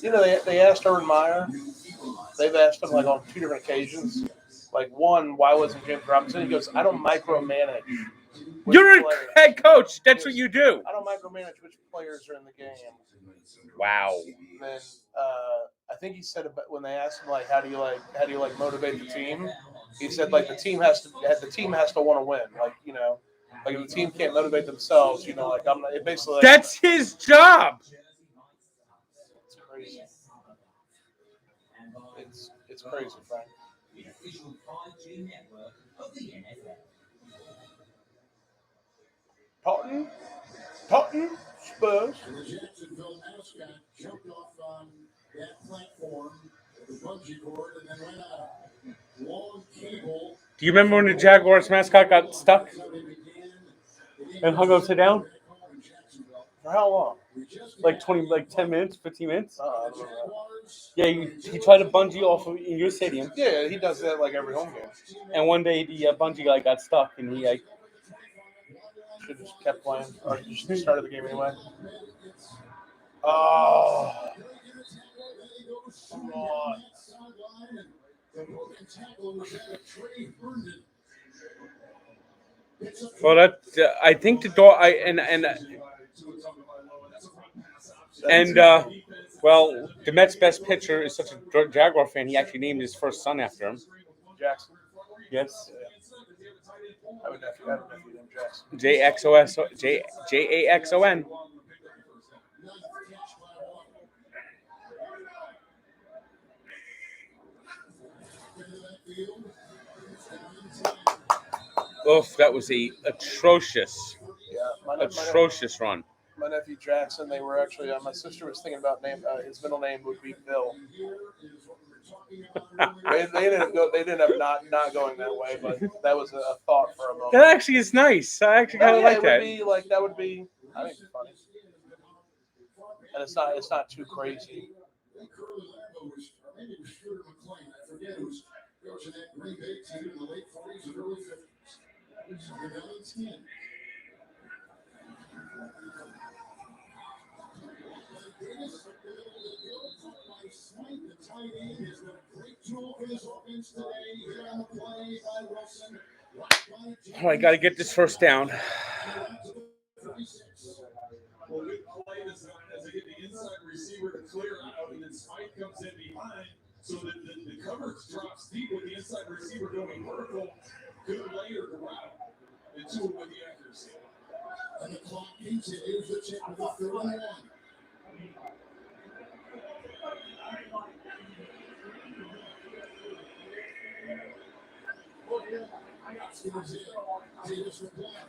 You know, they asked Urban Meyer. They've asked him like on 2 different occasions. Like one, why wasn't James Robinson? He goes, I don't micromanage. You're a head coach. That's what you do. I don't micromanage which players are in the game. Wow. And then I think he said about when they asked him like, how do you motivate the team? He said like the team has to want to win. Like like if the team can't motivate themselves, like I'm not. It basically like, that's his job. It's crazy. It's crazy, Frank. Taunting, Spurs. And the Jacksonville mascot jumped off on that platform with the bungee cord and then went on a long cable. Do you remember when the Jaguars mascot got stuck and hung upside down? For how long? Like 10 minutes, 15 minutes? I don't know. Yeah, he tried to bungee off in your stadium. Yeah, he does that like every home game. And one day the bungee guy got stuck and he should have just kept playing or just started the game anyway. Oh. Come on. Well, I think the door. Well, the Mets' best pitcher is such a Jaguar fan. He actually named his first son after him. Jackson. Yes. I would definitely name Jackson. Jaxon. Oof, that was a atrocious run. My nephew Jackson, they were actually, my sister was thinking about his middle name would be Bill. they ended up not going that way, but that was a thought for a moment. That actually is nice. I actually kind of like that. That would be, I think it's funny. And it's not too crazy. The tight end has been a great tool for this offense today. Here on the play by Wilson. Oh, I got to get this first down. Well, good play design as they get the inside receiver to clear out, and then Spike comes in behind, so that the coverage drops deep with the inside receiver going vertical. Good layered route, and two with the accuracy. And the clock continues to check with the 31. Steers in. Davis for block.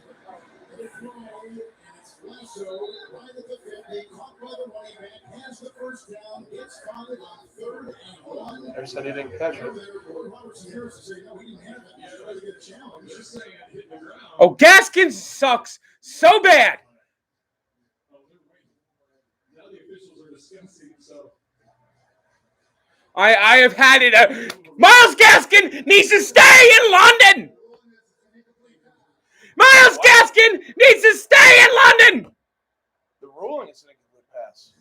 And a throw, and it's Lasso right at the 50, caught by the running back, has the first down, gets fouled on 3rd and 1. I said he didn't catch it. Robertson Harris is saying, no, he didn't have it. He's trying to get a challenge. They're saying it hit the ground. Oh, Gaskins sucks so bad. Now the officials are discussing, so. I have had it. Miles Gaskin needs to stay in London. Miles Gaskin needs to stay in London. The ruling is an incomplete pass.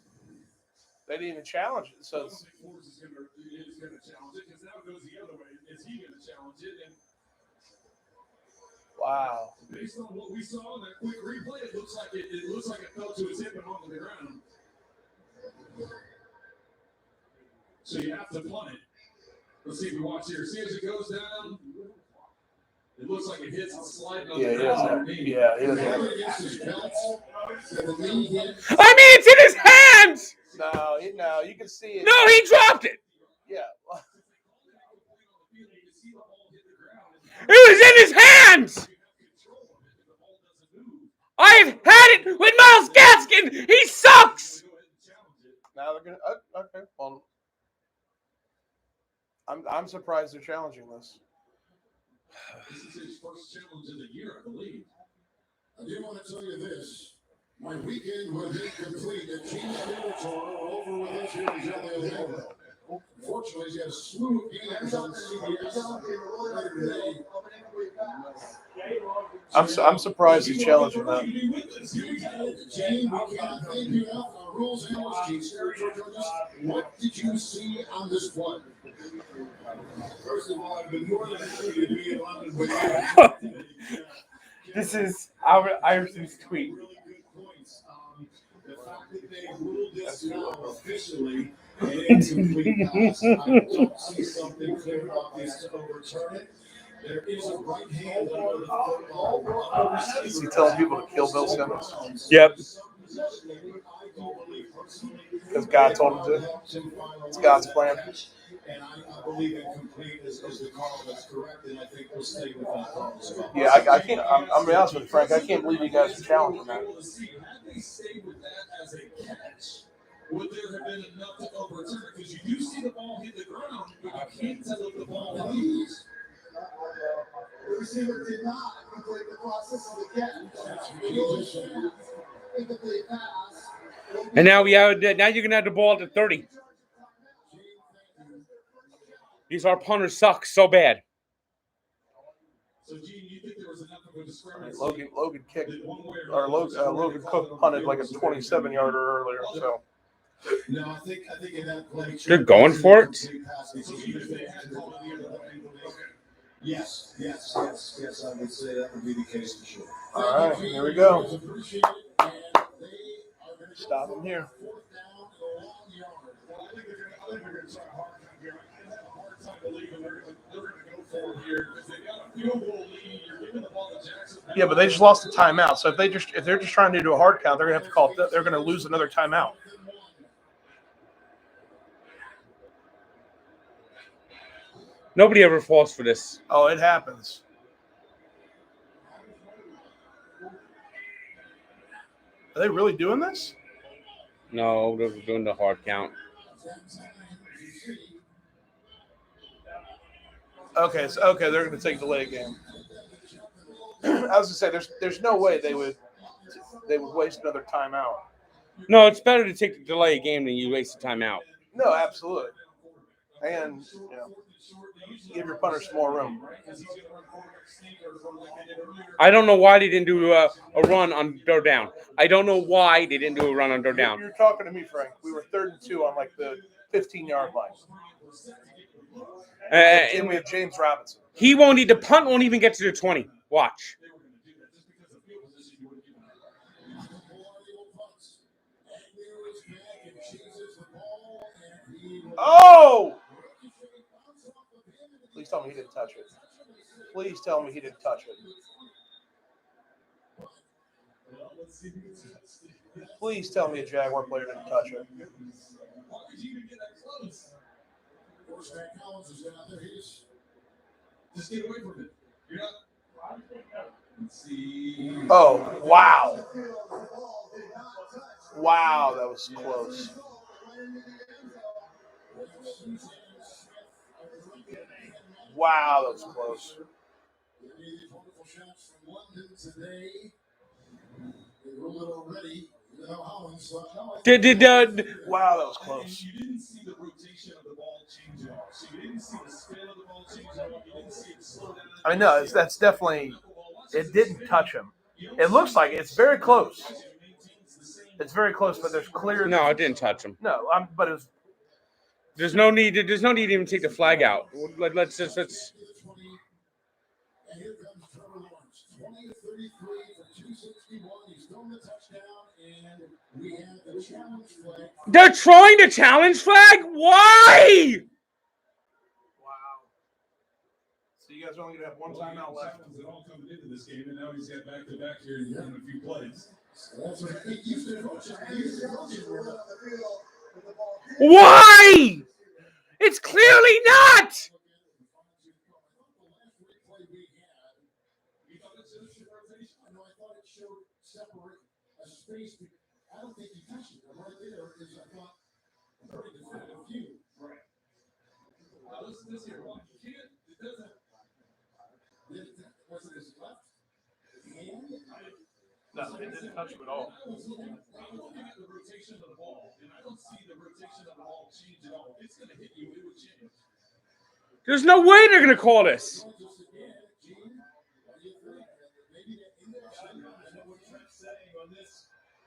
They didn't even challenge it. So I don't think Forbes is going to challenge it, because now it goes the other way. Is he going to challenge it? And wow. based on what we saw in that quick replay, it looks like it fell to his hip and onto the ground. So you have to punt it. Let's see if we watch here. See as it goes down. It looks like it hits and slides on the ground. Yeah, he doesn't have it. I mean, it's in his hands. No, you can see it. No, he dropped it. Yeah. It was in his hands. I've had it with Miles Gaskin. He sucks. Now they're gonna. Okay. Well, I'm surprised they're challenging this. This is his first challenge of the year, I believe. I do want to tell you this. My weekend will be complete. The Chiefs territory are over with us here in Joliet. Unfortunately, he's got a slew of games on CBS later today. I'm surprised he's challenging that. Gene, we cannot thank you enough. Our rules analyst, Chiefs territory joined us. What did you see on this play? First of all, I've been more than happy to be in London with you. This is Albert Iverson's tweet. Really good points. The fact that they ruled this now officially an incomplete pass, I don't see something clear obvious to overturn it. There is a right hand under the football. Is he telling people to kill Bill Simmons? Yep. Because God told him to. It's God's plan. And I believe incomplete is the call that's correct, and I think we'll stay with that call as well. Yeah, I can't. I'm gonna be honest with you, Frank. I can't believe you guys are challenging that. Had they stayed with that as a catch, would there have been enough to overturn it? Because you do see the ball hit the ground, but you can't tell if the ball moves. The receiver did not complete the process of the catch. Incomplete pass. And now you're gonna have the ball at the 30. These our punters suck so bad. So, Gene, you think there was enough of a discrepancy? Logan kicked, that one way or Logan Cook punted like a 27-yarder earlier. So No, I think in that play. They're going for it? So even if they had called it the other way, Yes, I would say that would be the case for sure. all right, here we go. Stop him here. well, I think they're going to try a hard time here. I have a hard time believing they're going to go for it here because they've got a field goal lead. You're giving the ball to Jackson. Yeah, but they just lost a timeout. So if they're just trying to do a hard count, they're gonna have to call. They're gonna lose another timeout. Nobody ever falls for this. Oh, it happens. Are they really doing this? No, they're doing the hard count. Okay, they're going to take the late game. I was going to say there's no way they would waste another timeout. No, it's better to take the delay game than you waste the timeout. No, absolutely. And give your punters some more room. I don't know why they didn't do a run on third down. I don't know why they didn't do a run on third down. You're talking to me, Frank. We were 3rd and 2 on like the 15-yard line. And we have James Robinson. He won't need the punt. Won't even get to the 20. Watch. Oh! Please tell me he didn't touch it. Please tell me he didn't touch it. Please tell me a Jaguar player didn't touch it. Just get away from it. You're not. Oh, wow. Wow, that was close. Wow, that was close. Wow, that was close. You didn't see the rotation of the ball change at all. So you didn't see the spin of the ball change at all. You didn't see it slow down. I mean, no, that's definitely. It didn't touch him. It looks like it's very close. It's very close, but there's clear. No, it didn't touch him. No, but it was. There's no need. There's no need to even take the flag out. Let's. And here comes Trevor Lawrence, 20-33 for 261. He's thrown the touchdown, and we have the challenge flag. They're trying to challenge flag. Why? Wow. So you guys are only gonna have one timeout left. It all coming into this game, and now he's got back-to-back here in a few plays. So that's what he used to coach. Why? It's clearly not. I don't think he touched it. Right there is, I thought, a very definitive view. Right. Now listen to this here. Watch. It doesn't. Was it his left hand? No, it didn't touch him at all. I'm looking at the rotation of the ball, and I don't see the rotation of the ball change at all. If it's going to hit you, it would change. There's no way they're gonna call this.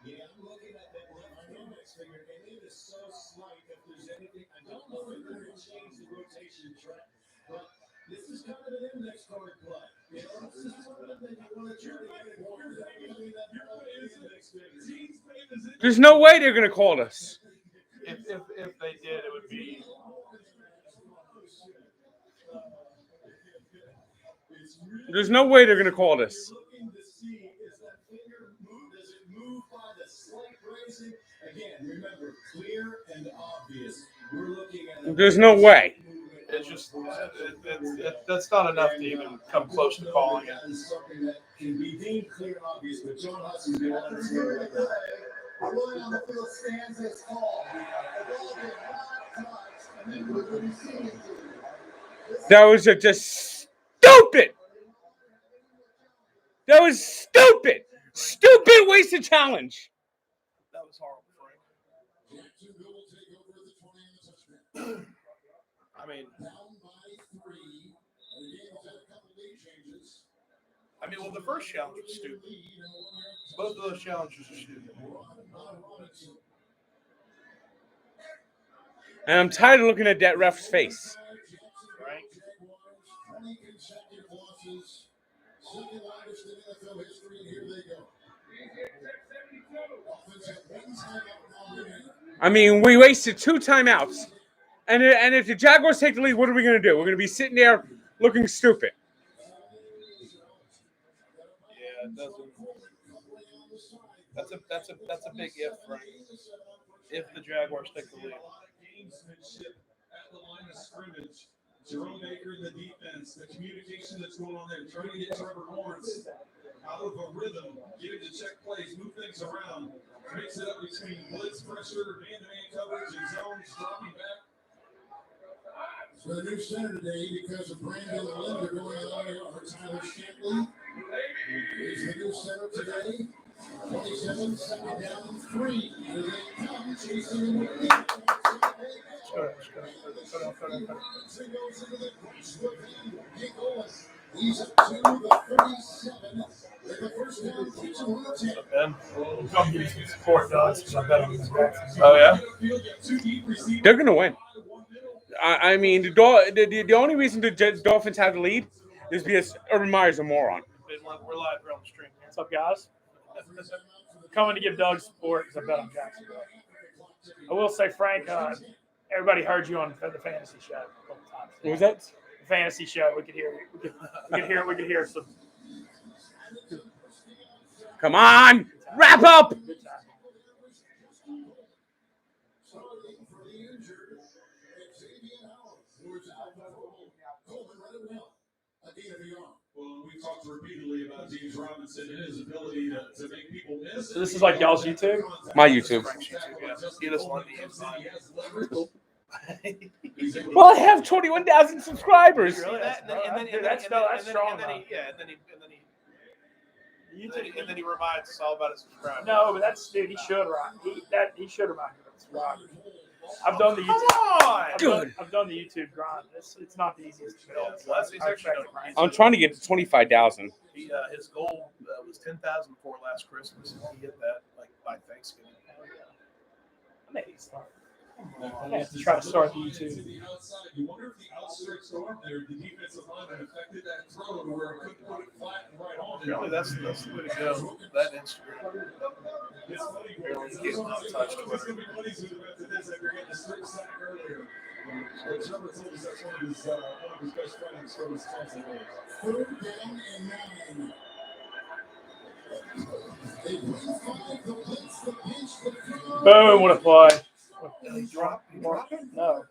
Yeah, I'm looking at that dynamics figure, and it is so slight if there's anything. I don't know if they're going to change the rotation track, but this is kind of an index card play. You know, this is one of them that you want to try to get more. There's no way they're gonna call this. If they did, it would be. There's no way they're gonna call this. Looking to see is that finger move? Does it move by the slight raising? Again, remember, clear and obvious. We're looking at. There's no way. It's just that's not enough to even come close to calling it. It's something that can be deemed clear and obvious, but John Hudson's been on his way. Everyone on the field stands as call. The ball did not touch, and then look what he's seeing. That was just stupid. That was stupid. Stupid wasted challenge. That was horrible, Frank. Jacksonville will take over the 20 on the touchdown. I mean, Down by 3. And the game has had a couple lead changes. well, the first challenge was stupid. Both of those challenges are stupid. And I'm tired of looking at that ref's face. Right? 20 consecutive losses. Second largest in NFL history, and here they go. Dolphins have one timeout now remaining. I mean, we wasted 2 timeouts. And if the Jaguars take the lead, what are we going to do? We're going to be sitting there looking stupid. Yeah, it doesn't. That's a big if, Frank. If the Jaguars take the lead. Gamesmanship at the line of scrimmage. Jerome Baker in the defense, the communication that's going on there, trying to get Trevor Lawrence out of a rhythm, get him to check plays, move things around, mix it up between blitz pressure, man-to-man coverage, and zones, dropping back. So the new center today, because of Brandon Linder going on here, or Tyler Shantley, is the new center today. 27, second down, 3. Here they come, chasing in the lead. He's up to the 37 with the first down, keeps him on the 10. Ben, come give me some support, dogs. I bet on these guys. Oh, yeah? They're going to win. I mean, the only reason the Dolphins have the lead is because Urban Meyer's a moron. We're live here on the stream. What's up, guys? Coming to give Doug support because I bet on Jacksonville. I will say, Frank, everybody heard you on the fantasy show a couple times. What was that? The fantasy show. We could hear you. We could hear some. Come on, wrap up. Good time. Well, we've talked repeatedly about James Robinson and his ability to make people miss. So this is like y'all's YouTube? My YouTube. He doesn't want the inside. Well, I have 21,000 subscribers. Really? That's strong. And then he reminds us all about his subscribers. No, but that's dude. He should remind. He should remind me of subscribers. I've done the YouTube. Come on! I've done the YouTube grind. It's not the easiest to build. Well, he's actually I'm trying to get to 25,000. his goal was 10,000 before last Christmas, and he hit that like by Thanksgiving. Maybe start. I have to try to start the YouTube. You wonder if the outstretched arm there, the defensive lineman affected that throw to where it couldn't put it flat and right on. Really, that's the way to go. That Instagram. It's funny. He's getting untouched It's Twitter. going to be funny to after this after getting the strip sack earlier. Trevor told us that's one of his best friends from Wisconsin. Third down and 9. They bring 5, the blitz, the pinch, the throw. Boom! What a play. He dropped it? No.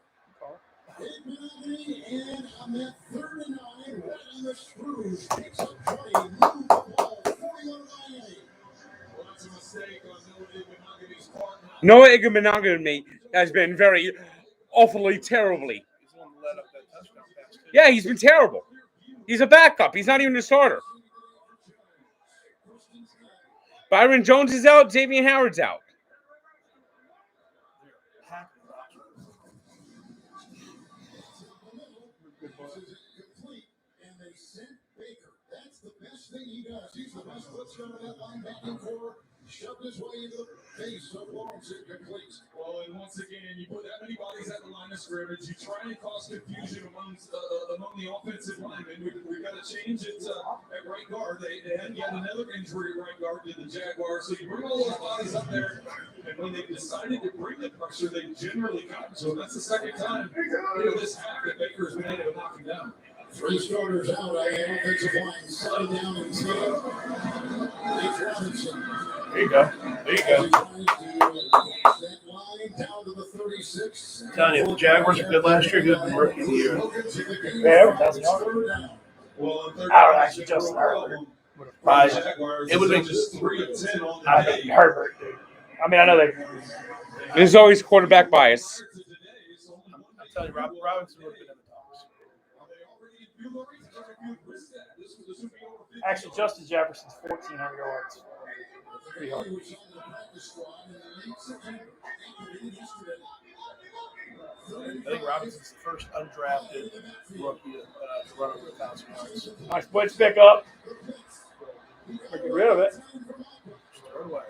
And on that 3rd and 9, right on the screws, takes a play, move the ball, 41 line. Well, that's a mistake on Noah Igbenogany's part. Noah Igbenogany has been very awfully terribly. He's the one who led up that touchdown pass, too. Yeah, he's been terrible. He's a backup. He's not even a starter. Byron Jones is out. Xavier Howard's out. Complete, and they sent Baker. That's the best thing he does. He's the best blitzer on that linebacking core. Shoved his way into the face of Lawrence. Incomplete. Well, and once again, you put that many bodies at the line of scrimmage, you try and cause confusion among the offensive linemen. We've got to change it at right guard. They had yet another injury at right guard to the Jaguars. So you bring all those bodies up there, and when they decided to bring the pressure, they generally got. So that's the second time this half that Baker's been able to knock him down. 3 starters out. I have offensive line setting down and Nate Robinson. There you go. That line down to the 36. I'm telling you, the Jaguars are good last year, good in the rookie of the year. Yeah, that's Well, in third I don't down, actually just Herbert. Jaguars, It would so make- just 3 of 10 on I the think day. Herbert, dude. I mean, I know they. There's always quarterback bias. I'm telling you, Robinson would have been in the talks. Actually, Justin Jefferson's 1,400 yards. Pretty hard. I think Robinson's the first undrafted rookie to run over 1,000 yards. Nice blitz pick up. Get rid of it. Throw it away.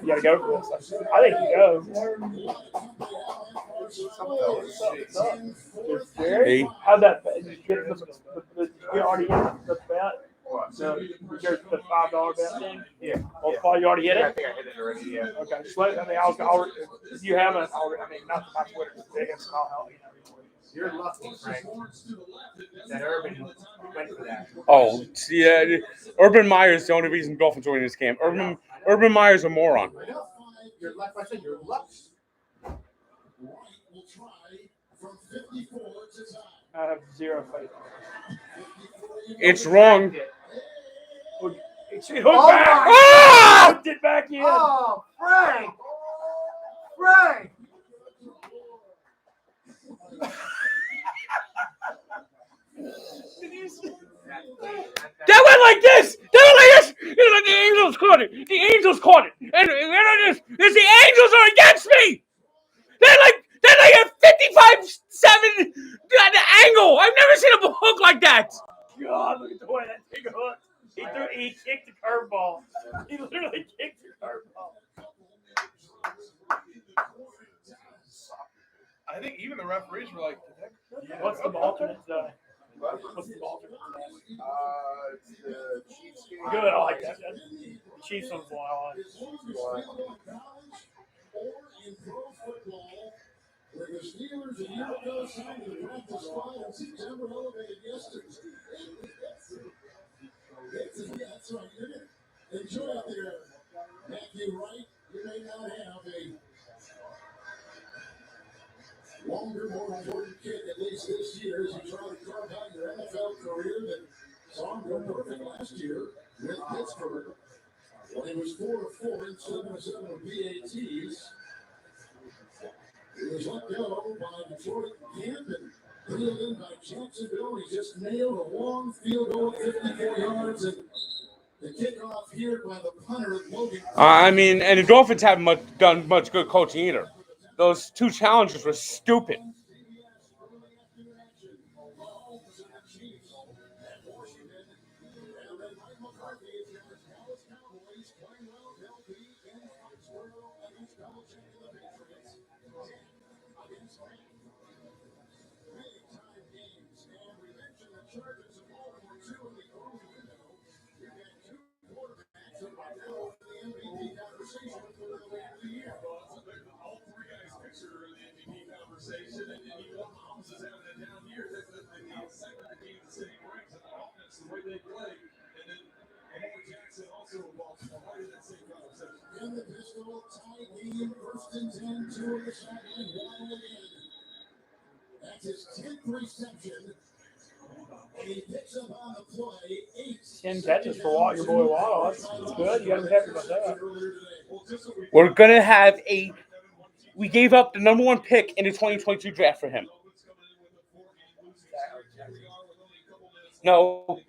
You got to go for this. I think you go. Jerry, Hey. how'd that? Did you get you already hit the bet? The $5 bet thing? Yeah. Multiply, you already hit I it? think I hit it already, yeah. Okay, just let, I mean, I'll if you haven't, I mean, not that my Twitter's big, so I'll help you. You're lucky, Frank, that Urban went for that. Oh, yeah. Urban Meyer's the only reason Dolphins are in this camp. Urban Meyer's a moron. I know. You're lucky. I said you're lucky. Wright will try from 54 to tie. I have zero faith. It's wrong. It's hooked Oh back. my Ah! Hooked it back in. Oh, Frank! Frank! That went like this. That went like this. It was like the Angels caught it. The Angels caught it. And the Angels are against me. They're like a 55-7 angle. I've never seen a hook like that. God, look at the way that thing hooked. He kicked the curveball. He literally kicked the curveball. I think even the referees were like, What's the alternate today? What's the alternate today? It's the Chiefs game. Good, I like that. The Chiefs on the fly line. Or in pro football, where the Steelers a year ago signed to the practice squad in September, elevated yesterday. That's right. You're gonna enjoy out there, Matthew Wright. You may not have a longer, more important kick, at least this year, as you try to carve out your NFL career that saw him go perfect last year with Pittsburgh. When he was 4-4 and 7-7 with PATs, he was let go by Detroit camp and peeled in by Jacksonville. He just nailed a long field goal of 54 yards and the kickoff here by the punter Logan. I mean, and the Dolphins haven't done much good coaching either. Those two challenges were stupid. All three guys picture the MVP conversation, and even Mahomes is having it down here. The excitement that Kansas City brings and the offense, the way they play, and then Lamar Jackson also involved in that same conversation. In the pistol, tie game, 1st and 10, 2 in the shotgun, Waddle again. That's his 10th reception. And he picks up on the play 8. 10 catches for your boy Waddle. That's good. You got to be happy about that. We're gonna have we gave up the number 1 pick in the 2022 draft for him. No,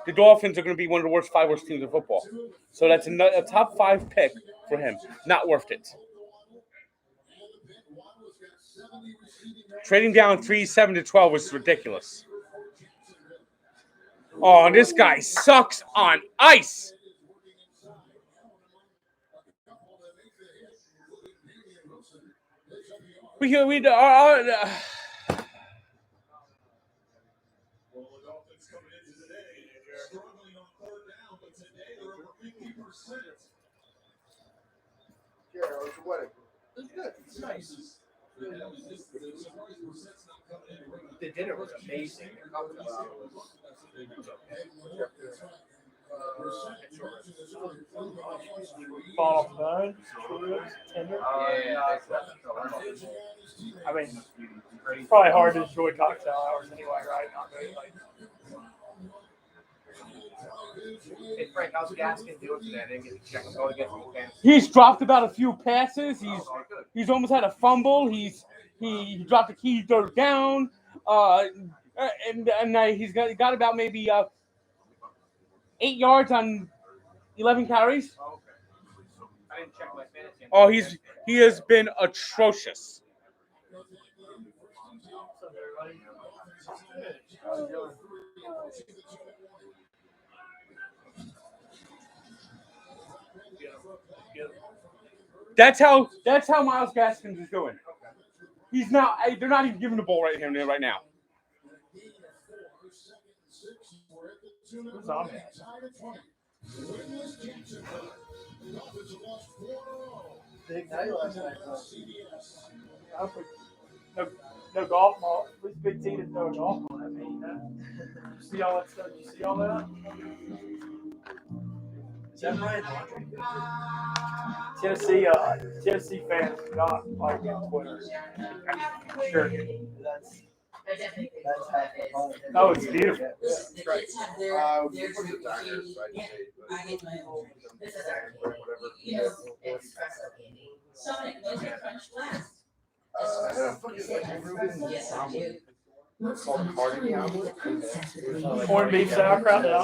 the Dolphins are going to be one of the worst 5 worst teams in football. So that's a top 5 pick for him. Not worth it. Trading down 3-7 to 12 was ridiculous. Oh, this guy sucks on ice. Well, the Dolphins coming into today, struggling on 3rd down, but today they're over 50%. Yeah, it was a wedding. It's good. It's nice. The dinner was amazing. Fall off the bone, ribs, tender. I mean, it's probably hard to enjoy cocktail hours anyway, right? Not really, like, Hey, Frank, how's Gaskin doing today? I didn't get to check him going against the Kansas. He's dropped about a few passes. He's almost had a fumble. He dropped the key third down. And he's got about maybe 8 yards on 11 carries. Oh, okay. I didn't check my fantasy. Oh, he has been atrocious. That's how Myles Gaskins is doing. He's not. They're not even giving the ball right here right now. who's on it? Big night last night. No golf ball. At least Big T didn't throw a golf ball at me. See all that stuff? You see all that? Is that Ryan Tennessee fans do not like on Twitter. Sure. That's Oh, it's beautiful. The kids have their group thing. Yeah, I get my own. This is our candy. You know, espresso candy. Sonic, those are French blast. Yes, I do. Corned beef sauerkraut and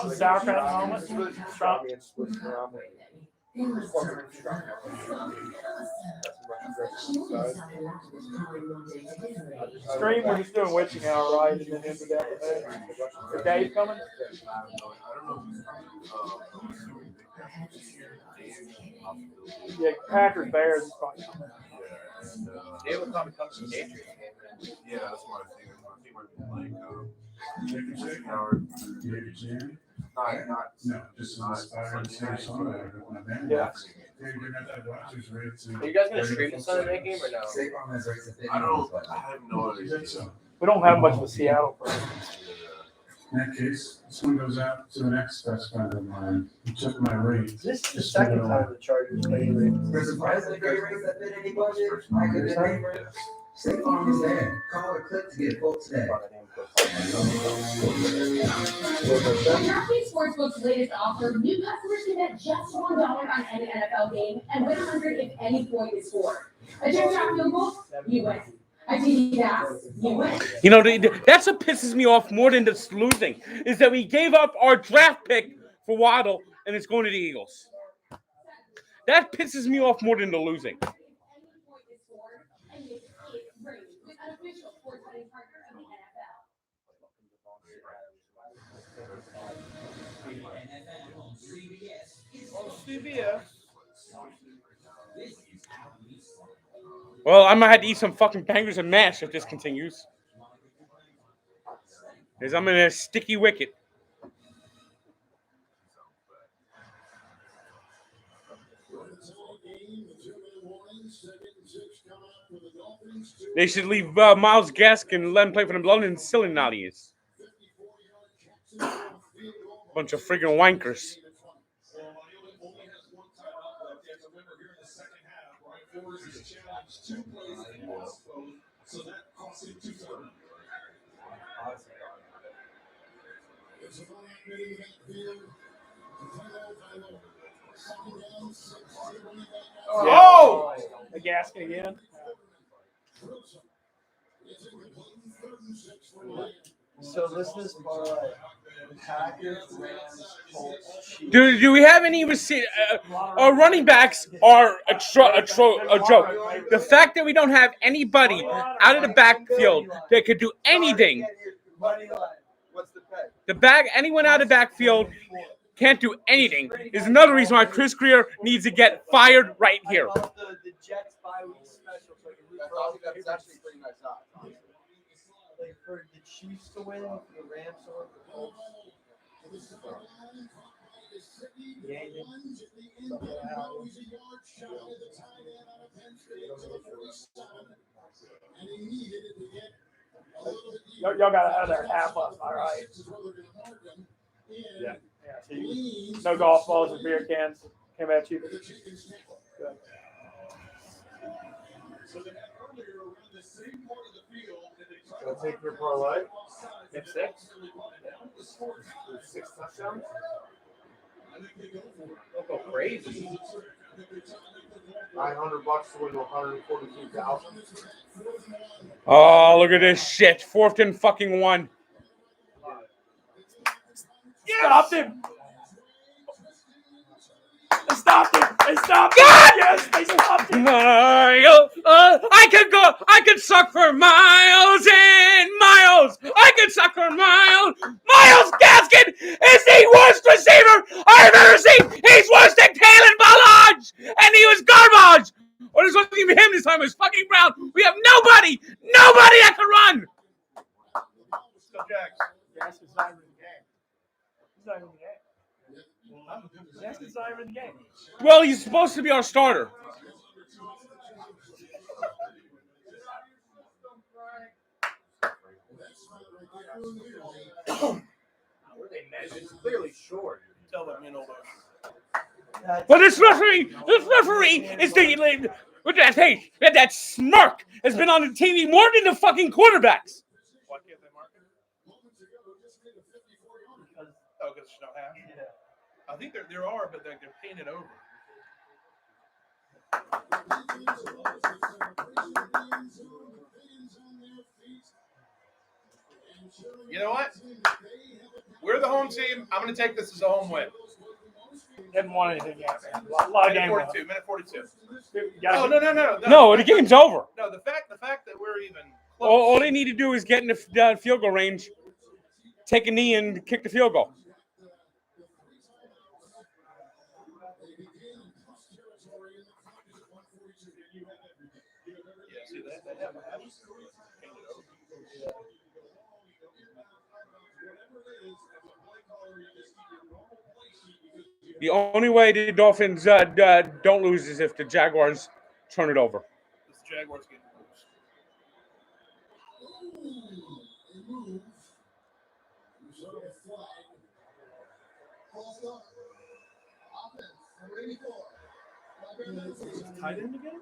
omelet. Trump. Stream, we're just doing witching hour, right? And then into that. Is Dave coming? Yeah, Packers Bears is probably coming. They will probably come to the Patriots game. Yeah, that's what I think. I think we're like Howard. Not No, just an inspired singer-songwriter. Yeah. Are you guys gonna stream the Sunday night game or no? I have no idea. We don't have much of a Seattle person. In that case, this one goes out to an ex-best friend of mine. He took my rate. This is the second time the Chargers played rates. For surprisingly great rates that fit any budget, I could get paid. State Farm is there. Call or click to get a quote today. With DraftKings Sportsbook's latest offer, new customers can bet just $1 on any NFL game and win $100 if any point is scored. A jump shot field goal, you win. A TD pass, you win. You know, that's what pisses me off more than just losing, is that we gave up our draft pick for Waddle, and it's going to the Eagles. That pisses me off more than the losing. Well, I'm gonna have to eat some fucking bangers and mash if this continues. Because I'm in a sticky wicket. They should leave Myles Gaskin and let him play for the London Cincinnati's. Bunch of friggin' wankers. So that cost him 2 turnovers. Oh! The Gaskin again. So this is Packers, Rams, Colts, Chiefs. Do we have any our running backs are a joke. The fact that we don't have anybody out of the backfield that could do anything. Anyone out of the backfield can't do anything is another reason why Chris Greer needs to get fired right here. The Jets bye-week special, so I can root for all the That's actually pretty nice odds, honestly. like for the Chiefs to win, for the Rams to win, for the Colts. Y'all got out of there half last night, right? Yeah. So no golf balls and beer cans came at you. Good. So they had earlier around the same part of the field, and they tried Go take your parlay. Get 6. 6 touchdowns. I think they go for it. Don't go crazy. $900 to win 142,000. Oh, look at this shit. 4th and fucking 1. Stopped him. They stopped him. Yes, they stopped him. I could suck for miles and miles. I could suck for miles. Myles Gaskin is the worst receiver I've ever seen. He's worse than Kalen Ballage, and he was garbage. Or this wasn't even him this time. It was fucking Brown. We have nobody that can run. So Gaskin's not even in the game. He's not even in the game. Gaskin's not even in the game. Well, he's supposed to be our starter. It's clearly short. Tell them, you know, But this referee is the with that hey, that smirk has been on the TV more than the fucking quarterbacks. why can't they mark it? Because there's no half. Yeah. I think there are, but they're painted over. You know what? We're the home team. I'm going to take this as a home win. Didn't want anything yet, man. A lot of game left. Minute 42. Oh, No. No, the game's over. No, the fact that we're even close. All they need to do is get in the field goal range, take a knee, and kick the field goal. The only way the Dolphins don't lose is if the Jaguars turn it over. The Jaguars get loose. Tight end again?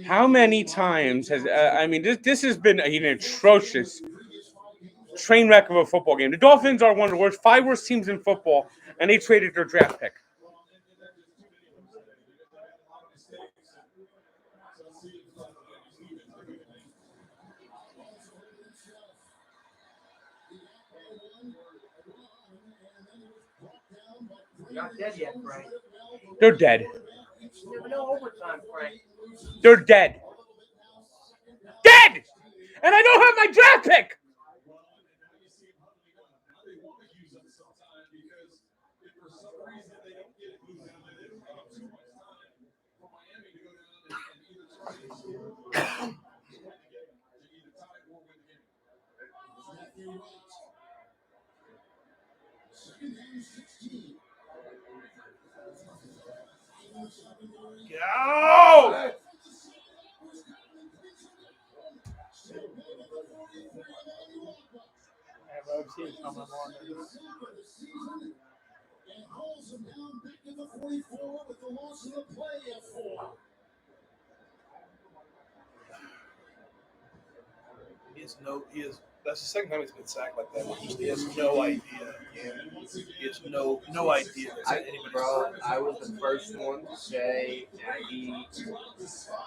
How many times has this has been an atrocious train wreck of a football game. The Dolphins are one of the worst, 5 worst teams in football, and they traded their draft pick. You're not dead yet, Frank. They're dead. You never know overtime, Frank. They're dead. Dead! And I don't have my draft pick! Go! That's the second time he's been sacked like that. He has no idea. He has no idea. I was the first one to say that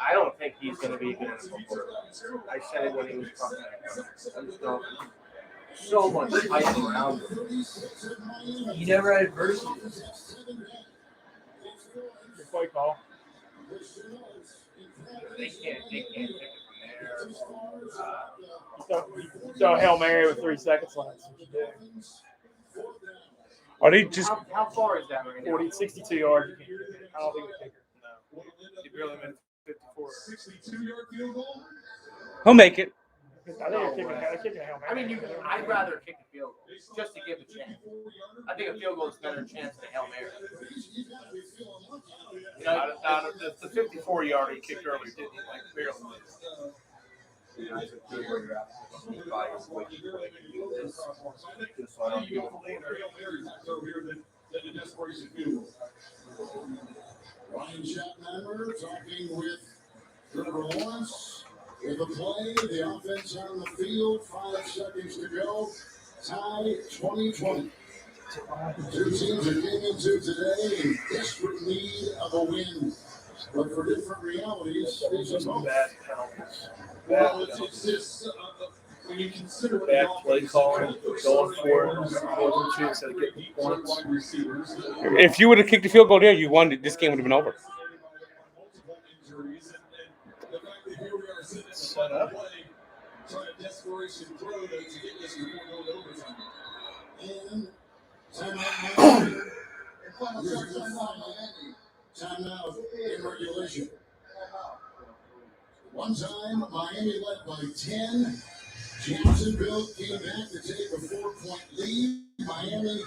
I don't think he's going to be a good NFL quarterback. I said it when he was talking. I just don't. So much hype around him. He never had adversity. Good play call. They can't pick it from there. So Hail Mary with 3 seconds left. Are they just... How far is that right now? 62 yards. I don't think they kick it. No. He barely made 54. 62-yard field goal. He'll make it. I think they're kicking a Hail Mary. I mean, I'd rather kick a field goal just to give a chance. I think a field goal is a better chance than a Hail Mary. The 54-yarder he kicked earlier didn't he? Like barely. Ryan Chapman talking with Trevor Lawrence. With the play, the offense on the field, 5 seconds to go. Tie 2020. Two teams that came into today in desperate need of a win. But for different realities, these are both. Bad penalties. Well, it's just when you consider what Bad play calling, going for it, more than instead of getting points. If you would have kicked the field goal there, you won. This game would have been over. Set up. Trying to desperation throw to get this before going to overtime. And timeout. Timeout in regulation. One time, Miami led by 10. Jacksonville came back to take a 4-point lead. Miami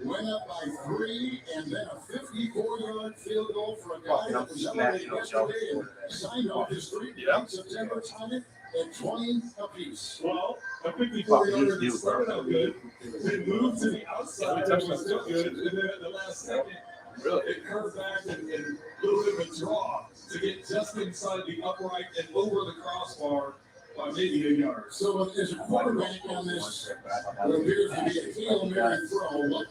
went up by 3, and then a 54-yard field goal for a guy that was celebrated yesterday and signed off his 3 September time at 20 apiece. Well, a 54-yarder that started out good, then moved to the outside, and was still good, and then at the last second, it curved back and a little bit of a draw to get just inside the upright and over the crossbar by maybe a yard. So as a quarterback on this, it appears to be a Hail Mary throw.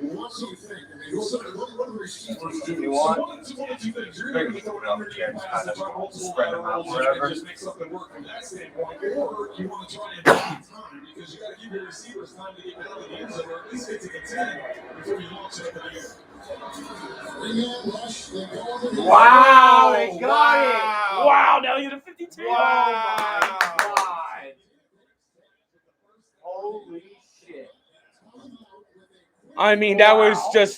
What do you think? I mean, what do receivers do? You want? One of two things. You're going to throw an underneath pass and try to multiple laterals and just make something work from that standpoint, or you want to try and take time because you got to give your receivers time to get down to the end zone or at least get to the 10 before you launch it up in the air. Wow, they got it. Wow, now you're the 52. Wow. Oh my God. Holy shit. I mean, that was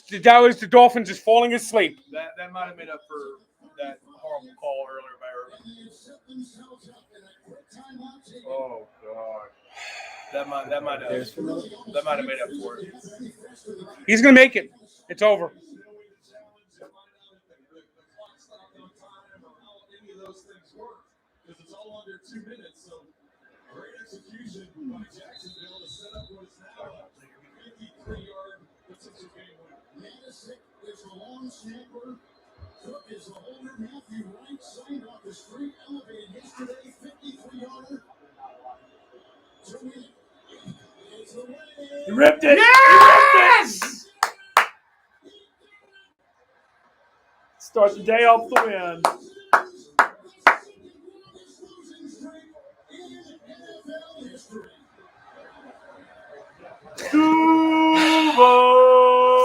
the Dolphins just falling asleep. That might have made up for that horrible call earlier by Irvin. Oh, God. That might have made up for it. He's going to make it. It's over. Because it's all under 2 minutes. So great execution by Jacksonville to set up what is now a 53-yard potential game winner. Madison is the long snapper. Cook is the holder. Matthew Wright signed off the street, elevated yesterday, 53-yarder. To win. It's the win. He ripped it. Yes! Start the day off the win.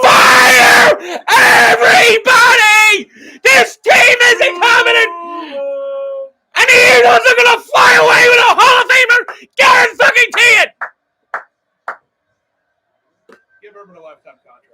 Fire! Everybody! This team is incompetent! And the Eagles are going to fly away with a Hall of Famer! Guarantee fucking it! Give Urban a lifetime contract.